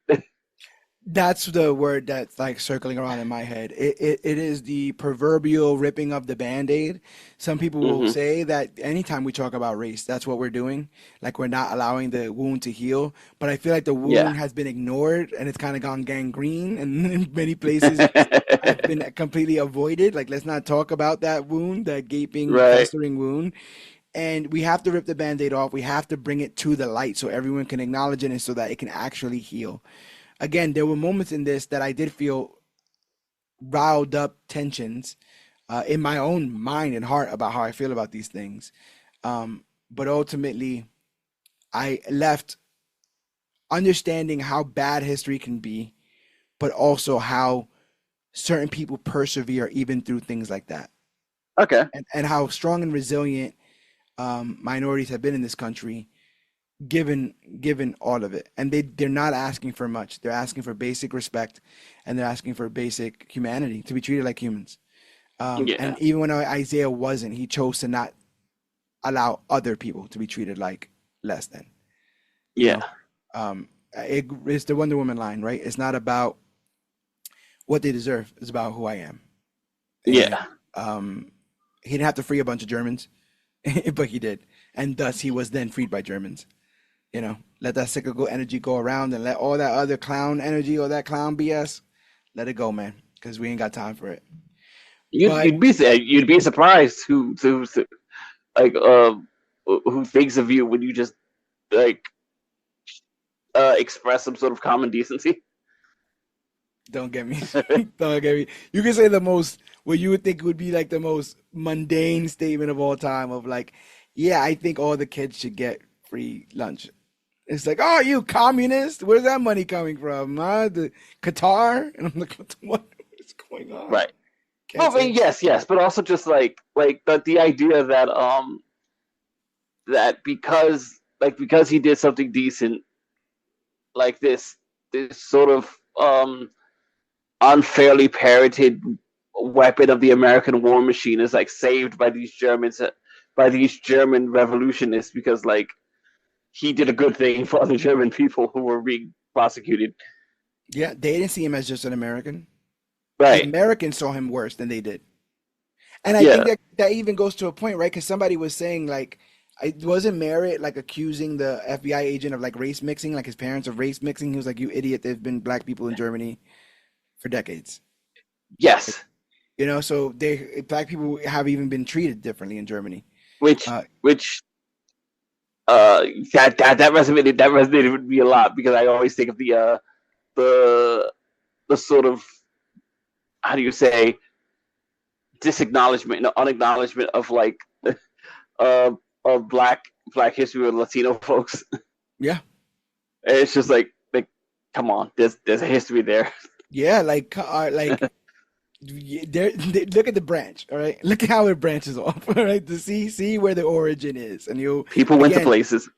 That's the word that's like circling around in my head. It is the proverbial ripping of the Band-Aid. Some people will Hmm. say that anytime we talk about race, that's what we're doing. Like we're not allowing the wound to heal. But I feel like the Yeah. wound has been ignored and it's kind of gone gangrene. And in many places, I've been completely avoided. Like, let's not talk about that wound, that gaping, Right. festering wound. And we have to rip the Band-Aid off. We have to bring it to the light so everyone can acknowledge it and so that it can actually heal. Again, there were moments in this that I did feel riled up tensions in my own mind and heart about how I feel about these things. But ultimately, I left understanding how bad history can be, but also how certain people persevere even through things like that, Okay. and how strong and resilient minorities have been in this country given all of it, and they're not asking for much. They're asking for basic respect, and they're asking for basic humanity, to be treated like humans. And Yeah. even when Isaiah wasn't, he chose to not allow other people to be treated like less than, you Yeah. know. It's the Wonder Woman line, right? It's not about what they deserve, it's about who I am. And Yeah. um he didn't have to free a bunch of Germans, but he did, and thus he was then freed by Germans. Let that cyclical energy go around and let all that other clown energy or that clown BS, let it go, man, because we ain't got time for it. You'd But you'd be surprised who like who thinks of you when you just like express some sort of common decency. don't get me, don't get me. You can say the most, what you would think would be like the most mundane statement of all time of like, yeah, I think all the kids should get free lunch. It's like, oh, you communist? Where's that money coming from? Huh? The Qatar? And I'm like, what is going on? Right. Can't Well, I say mean, yes, yes, but also just like the idea that that because he did something decent, like this sort of unfairly parroted weapon of the American war machine is like saved by these Germans, by these German revolutionists, because like he did a good thing for other German people who were being prosecuted. yeah, they didn't see him as just an American. The Right. Americans saw him worse than they did. And I think Yeah. that even goes to a point, right? Because somebody was saying like, I wasn't Merritt like accusing the FBI agent of like race mixing, like his parents of race mixing. He was like, "You idiot! There's been black people in Germany for decades." Yes. So black people have even been treated differently in Germany. Which Uh, which uh that resonated with me a lot, because I always think of the the sort of, how do you say, disacknowledgement and unacknowledgement of like uh of black history with Latino folks. yeah, And it's just like come on, there's a history there. yeah, like look at the branch, all right? Look at how it branches off, all right? To see where the origin is, and you People went to again, places.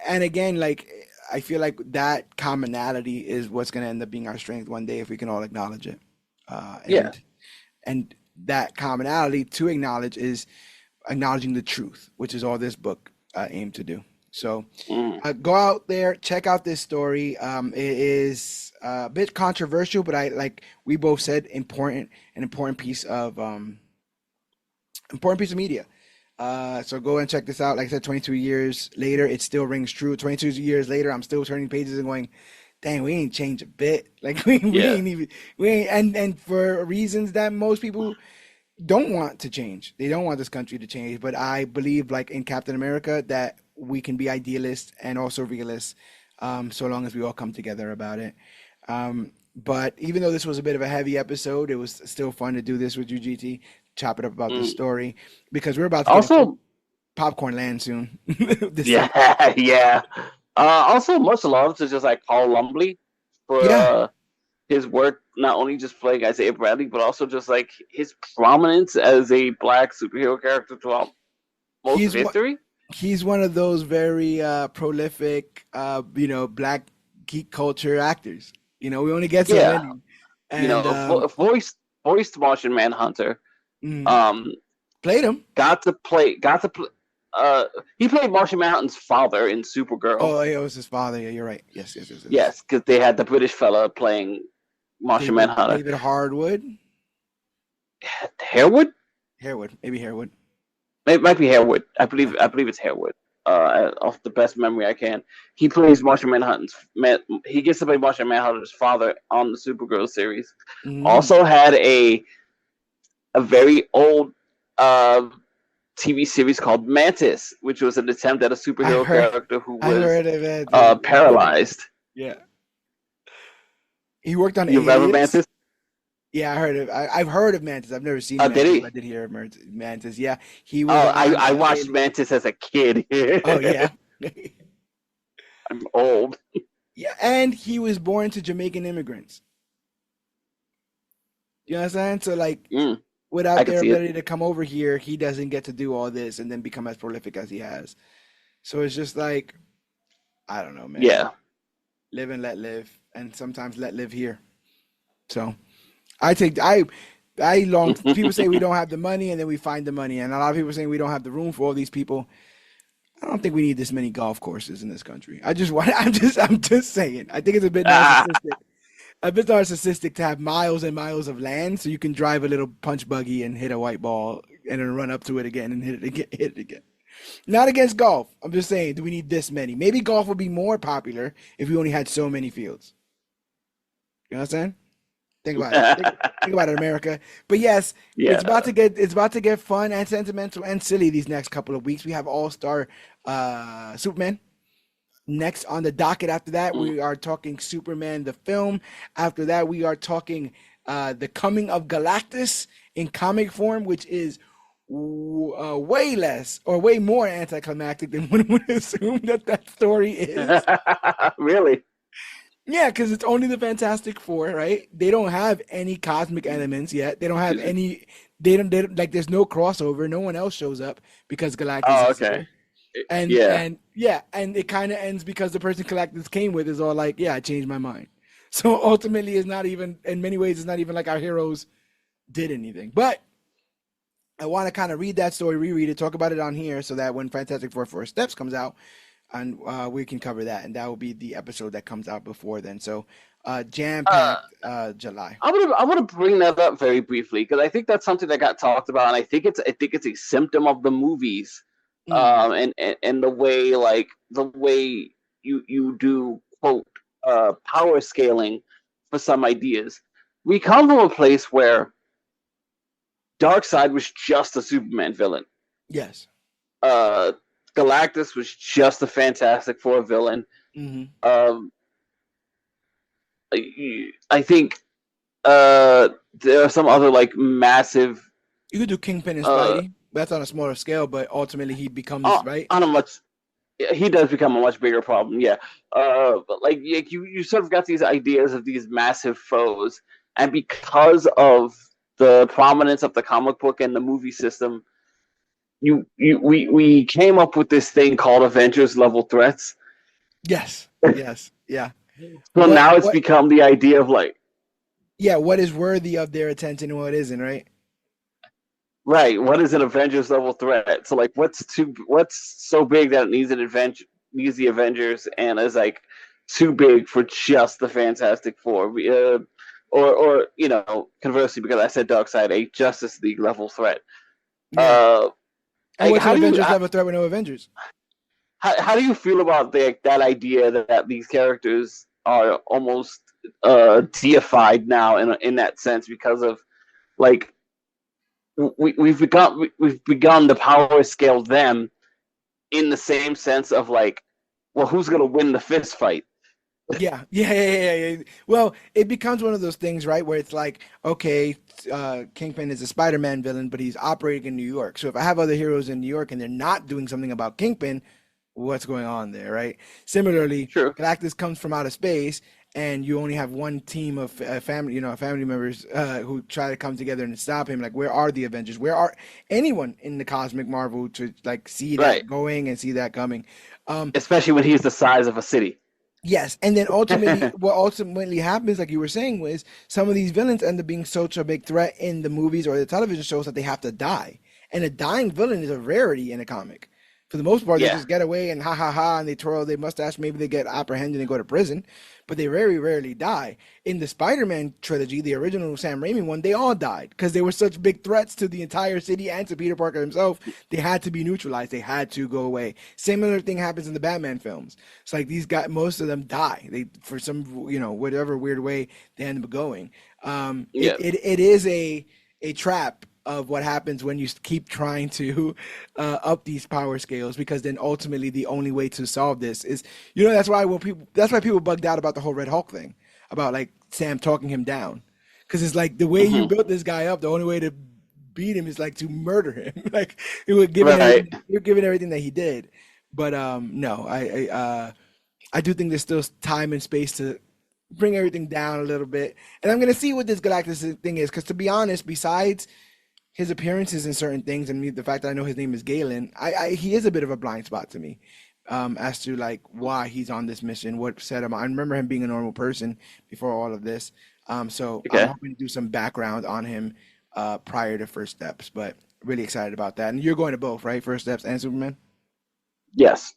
and again, like I feel like that commonality is what's going to end up being our strength one day if we can all acknowledge it. Uh, Yeah. and and that commonality to acknowledge is acknowledging the truth, which is all this book aimed to do. So Mm. go out there, check out this story. It is a bit controversial, but I like we both said an important piece of media. So go and check this out. Like I said, 22 years later, it still rings true. 22 years later, I'm still turning pages and going, dang, we ain't changed a bit. Like we Yeah. ain't even we ain't and for reasons that most people don't want to change. They don't want this country to change. But I believe, like in Captain America, that we can be idealists and also realists, so long as we all come together about it. But even though this was a bit of a heavy episode, it was still fun to do this with you, GT, chop it up about this Mm. story because we're about to get into Also, popcorn land soon. This summer. yeah, yeah. Also, much love to just like Paul Lumbly for Yeah, his work, not only just playing Isaiah Bradley, but also just like his prominence as a black superhero character throughout most of he's one. history. He's one of those very prolific, black geek culture actors. We only get so Yeah, many, and voiced Martian Manhunter. mm, Um, played him. got to play. He played Martian Manhunter's father in Supergirl. Oh, yeah, it was his father. Yeah, you're right. Yes, yes, yes, yes. Yes, because they had the British fella playing Martian Manhunter. David Hardwood, Harewood? Harewood, maybe Harewood. It might be Harewood. I Yeah. believe it's Harewood. Off the best memory I can, he plays Martian Manhunter's man. He gets to play Martian Manhunter's father on the Supergirl series. Mm. Also had a very old uh, TV series called Mantis, which was an attempt at a I superhero heard, character who I was heard of it. Yeah, paralyzed. yeah. He worked on You remember Alias. Mantis? Yeah, I heard of. I've heard of Mantis. I've never seen Did Mantis, but he? I did hear of Mantis. Yeah, he was Oh, on I watched Alias. Mantis as a kid. Oh yeah. I'm old. Yeah, and he was born to Jamaican immigrants. You know what I'm saying? So like, Mm, I without can their see it. ability to come over here, he doesn't get to do all this and then become as prolific as he has. So it's just like, I don't know, man. Yeah. Live and let live, and sometimes let live here. So I take I long. People say we don't have the money, and then we find the money, and a lot of people saying we don't have the room for all these people. I don't think we need this many golf courses in this country. I just want. I'm just saying. I think it's a bit narcissistic. A bit narcissistic to have miles and miles of land so you can drive a little punch buggy and hit a white ball and then run up to it again and hit it again, hit it again. Not against golf. I'm just saying, do we need this many? Maybe golf would be more popular if we only had so many fields. You know what I'm saying? Think about it. Think about it, America. But yes, Yeah. it's about to get fun and sentimental and silly these next couple of weeks. We have All Star Superman. Next on the docket after that, Mm. we are talking Superman the film. After that, we are talking the coming of Galactus in comic form, which is way less or way more anticlimactic than one would assume that story is. Really? Yeah, because it's only the Fantastic Four, right? They don't have any cosmic elements yet. They don't have any. They don't like. There's no crossover. No one else shows up because Galactus Oh, is okay. here. And Yeah. and yeah, and it kind of ends because the person Galactus came with is all like, yeah, I changed my mind. So ultimately, it's not even in many ways, it's not even like our heroes did anything. But I want to kind of read that story, reread it, talk about it on here, so that when Fantastic Four First Steps comes out, and we can cover that, and that will be the episode that comes out before then. So jam Uh, packed July. I want to bring that up very briefly because I think that's something that got talked about, and I think it's a symptom of the movies, Mm, and the way you do quote power scaling for some ideas. We come from a place where Darkseid was just a Superman villain. yes. Uh, Galactus was just a Fantastic Four villain. Hmm. Um, I think there are some other like massive You could do Kingpin and uh Spidey. That's on a smaller scale, but ultimately he becomes right. on a much he does become a much bigger problem, yeah. But like you sort of got these ideas of these massive foes, and because of the prominence of the comic book and the movie system, we came up with this thing called Avengers level threats. Yes. Yes. Yeah. So What now it's what become the idea of like, yeah, what is worthy of their attention and what isn't, right? right, what is an Avengers level threat? So like, what's so big that it needs the Avengers and is like too big for just the Fantastic Four? Or conversely, because I said Darkseid, a Justice League level threat. Yeah. Uh, And like what's an Avengers level threat with no Avengers? how do you feel about that idea that these characters are almost deified now in that sense because of like we've begun to power scale them in the same sense of like, well, who's gonna win the fist fight? Yeah, yeah. Well, it becomes one of those things, right, where it's like, okay, Kingpin is a Spider-Man villain, but he's operating in New York. So if I have other heroes in New York and they're not doing something about Kingpin, what's going on there, right? Similarly, True. Galactus comes from outer space, and you only have one team of family, family members who try to come together and stop him. Like, where are the Avengers? Where are anyone in the cosmic Marvel to like see Right. that going and see that coming? Especially when he's the size of a city. Yes, and then ultimately, what ultimately happens, like you were saying, was some of these villains end up being such a big threat in the movies or the television shows that they have to die. And a dying villain is a rarity in a comic. For the most part, they Yeah. just get away and ha ha ha, and they twirl their mustache. Maybe they get apprehended and go to prison, but they very rarely die. In the Spider-Man trilogy, the original Sam Raimi one, they all died because they were such big threats to the entire city and to Peter Parker himself. They had to be neutralized. They had to go away. Similar thing happens in the Batman films. It's like these guys, most of them die. They, for some, whatever weird way they end up going. Yeah. It is a trap of what happens when you keep trying to up these power scales, because then ultimately the only way to solve this is, that's why people bugged out about the whole Red Hulk thing, about like Sam talking him down, because it's like the way you Hmm. built this guy up, the only way to beat him is like to murder him. Like it would Right. you're given everything that he did. But no, I do think there's still time and space to bring everything down a little bit. And I'm gonna see what this Galactus thing is, because to be honest, besides his appearances in certain things and the fact that I know his name is Galen, he is a bit of a blind spot to me, as to like why he's on this mission, what set him. I remember him being a normal person before all of this, so I'm Okay. hoping to do some background on him prior to First Steps. But really excited about that. And you're going to both, right? First Steps and Superman. Yes.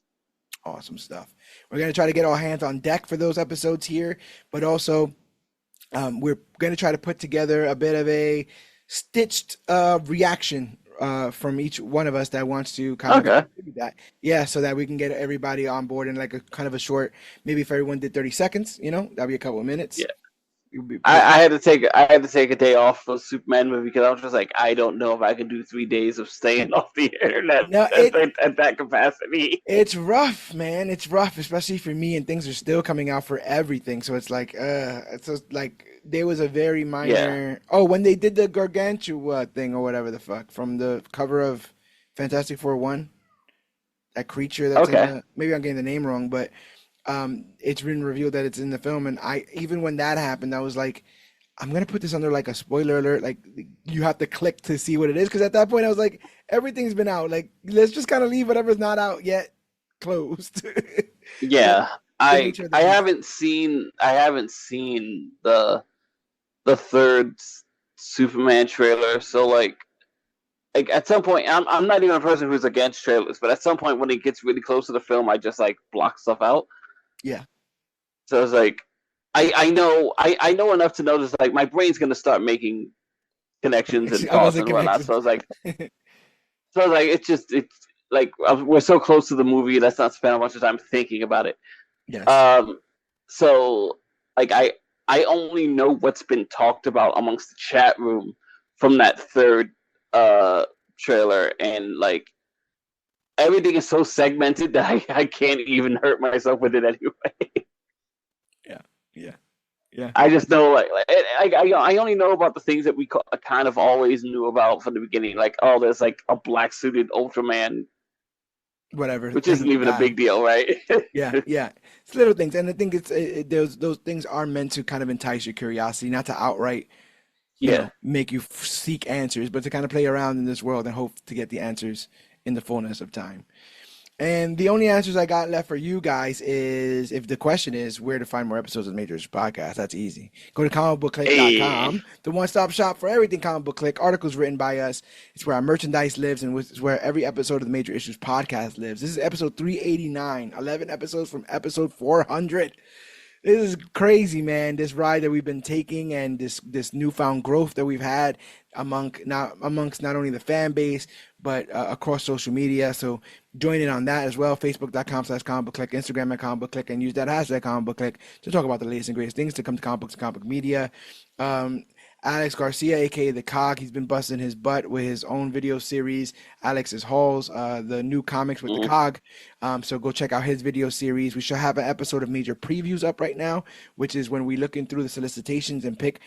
Awesome stuff. We're gonna try to get all hands on deck for those episodes here, but also we're going to try to put together a bit of a stitched reaction from each one of us that wants to kind of Okay. contribute that. Yeah, so that we can get everybody on board in like a kind of a short, maybe if everyone did 30 seconds, that'd be a couple of minutes. Yeah. It would be I, perfect. I had to take a day off for Superman movie because I was just like, I don't know if I can do 3 days of staying off the internet No, at that capacity. it's rough, man. It's rough, especially for me, and things are still coming out for everything. So it's just like there was a very Yeah. minor. Oh, when they did the Gargantua thing or whatever the fuck from the cover of Fantastic Four 1, that creature that's in Okay. the, maybe I'm getting the name wrong, but it's been revealed that it's in the film, and I, even when that happened, I was like, I'm gonna put this under like a spoiler alert. Like you have to click to see what it is, because at that point I was like, everything's been out. Like let's just kind of leave whatever's not out yet closed. So Yeah. they make sure I that we. haven't seen the third Superman trailer. So like at some point, I'm not even a person who's against trailers, but at some point when it gets really close to the film, I just like block stuff out. Yeah, So it's like I know enough to know just like my brain's gonna start making connections and I thoughts wasn't and whatnot. connected. So I was like it's like we're so close to the movie. Let's not spend a bunch of time thinking about it. Yes. Um, so like I only know what's been talked about amongst the chat room from that third uh trailer, and like everything is so segmented that I can't even hurt myself with it anyway. Yeah. Yeah. Yeah. I just know I only know about the things that kind of always knew about from the beginning. Like, oh, there's like a black suited Ultraman, Whatever which isn't thing even a guy. big deal, right? Yeah, yeah. It's little things, and I think those things are meant to kind of entice your curiosity, not to outright, Yeah. make you seek answers, but to kind of play around in this world and hope to get the answers in the fullness of time. And the only answers I got left for you guys is, if the question is where to find more episodes of the Majors Podcast, that's easy. Go to Hey. comicbookclick.com, the one-stop shop for everything Comic Book Click. Articles written by us. It's where our merchandise lives, and it's where every episode of the Major Issues Podcast lives. This is episode 389, 11 episodes from episode 400. This is crazy, man. This ride that we've been taking, and this newfound growth that we've had amongst not only the fan base, but across social media. So join in on that as well. Facebook.com/comicbookclick, Instagram at comicbookclick, and use that hashtag comicbookclick to talk about the latest and greatest things to come to comic books and comic book media. Um, Alex Garcia, aka the Cog. He's been busting his butt with his own video series, Alex's Hauls, the new comics with the Cog. So go check out his video series. We should have an episode of Major Previews up right now, which is when we're looking through the solicitations and pick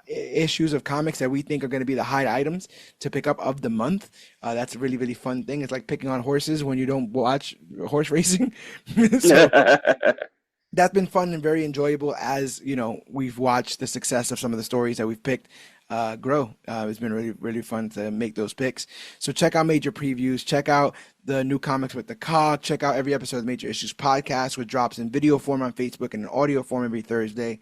issues of comics that we think are going to be the high items to pick up of the month. That's a really, really fun thing. It's like picking on horses when you don't watch horse racing. So that's been fun and very enjoyable as, you know, we've watched the success of some of the stories that we've picked grow. It's been really, really fun to make those picks. So check out Major Previews. Check out the new comics with the Cog. Check out every episode of Major Issues Podcast, which drops in video form on Facebook and in audio form every Thursday.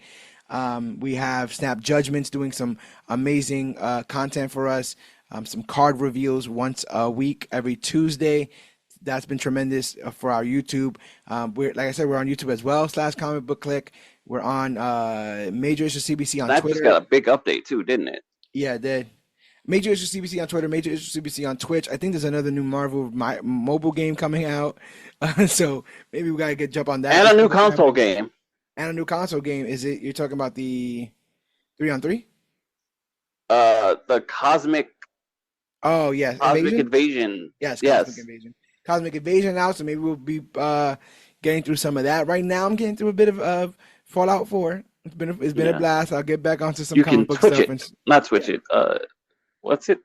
We have Snap Judgments doing some amazing content for us. Some card reveals once a week, every Tuesday. That's been tremendous for our YouTube. We're, like I said, we're on YouTube as well, /ComicBookClique. We're on Major Issue CBC on that Twitter. That just got a big update too, didn't it? Yeah, it did. Major Issue CBC on Twitter, Major Issue CBC on Twitch. I think there's another new Marvel mobile game coming out. So maybe we got to jump on that. And a new console game. And a new console game. Is it, you're talking about the 3-on-3? The Cosmic. Oh, yes. Cosmic Invasion. Yes, Cosmic Invasion. Cosmic Invasion now, so maybe we'll be getting through some of that. Right now, I'm getting through a bit of Fallout 4. It's been a blast. I'll get back onto some comic book stuff. Not switch it. What's it?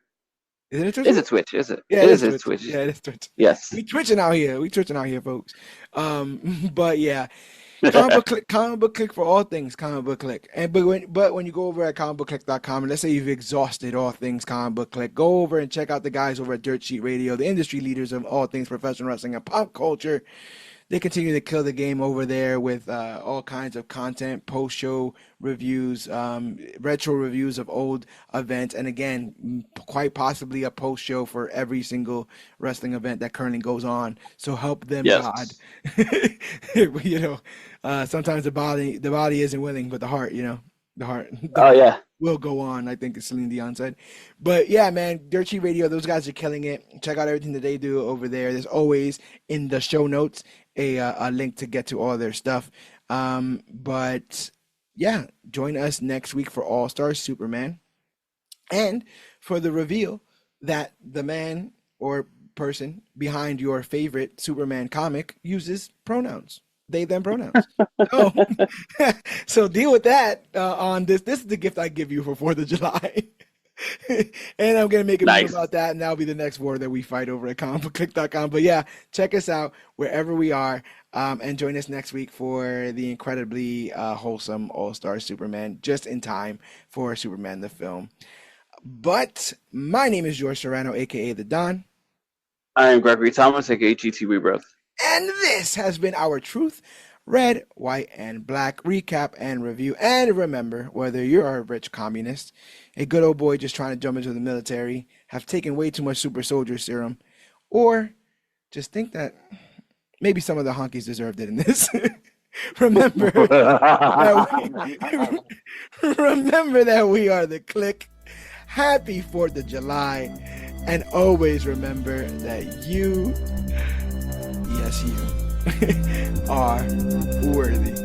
Is it Twitch? Is it Twitch? Is it? Yeah, it is Twitch. Twitch. Yeah, it is Twitch. Yes. We twitching out here, folks. But yeah. ComicBookClique for all things ComicBookClique. And but when you go over at ComicBookClique.com, and let's say you've exhausted all things ComicBookClique, go over and check out the guys over at DirtSheet Radio, the industry leaders of all things professional wrestling and pop culture. They continue to kill the game over there with all kinds of content, post-show reviews, retro reviews of old events, and again, quite possibly a post-show for every single wrestling event that currently goes on. So help them, God. You know, sometimes the body isn't willing, but the heart, you know, the heart. Will go on, I think, as Celine Dion said. But yeah, man, DirtSheet Radio, those guys are killing it. Check out everything that they do over there. There's always in the show notes a link to get to all their stuff. But yeah, join us next week for All Star Superman and for the reveal that the man or person behind your favorite Superman comic uses pronouns. They, them pronouns. So deal with that on this. This is the gift I give you for 4th of July. And I'm going to make a video about that, and that'll be the next war that we fight over at ComicBookClique.com. But yeah, check us out wherever we are, and join us next week for the incredibly wholesome All-Star Superman, just in time for Superman the film. But my name is George Serrano, a.k.a. The Don. I am Gregory Thomas, a.k.a. GT Rebirth. And this has been our Truth, Red, White, and Black recap and review. And remember, whether you're a rich communist, a good old boy just trying to jump into the military, have taken way too much super soldier serum, or just think that maybe some of the honkies deserved it in this. Remember that we are the Clique. Happy 4th of July. And always remember that you, yes, you, are worthy.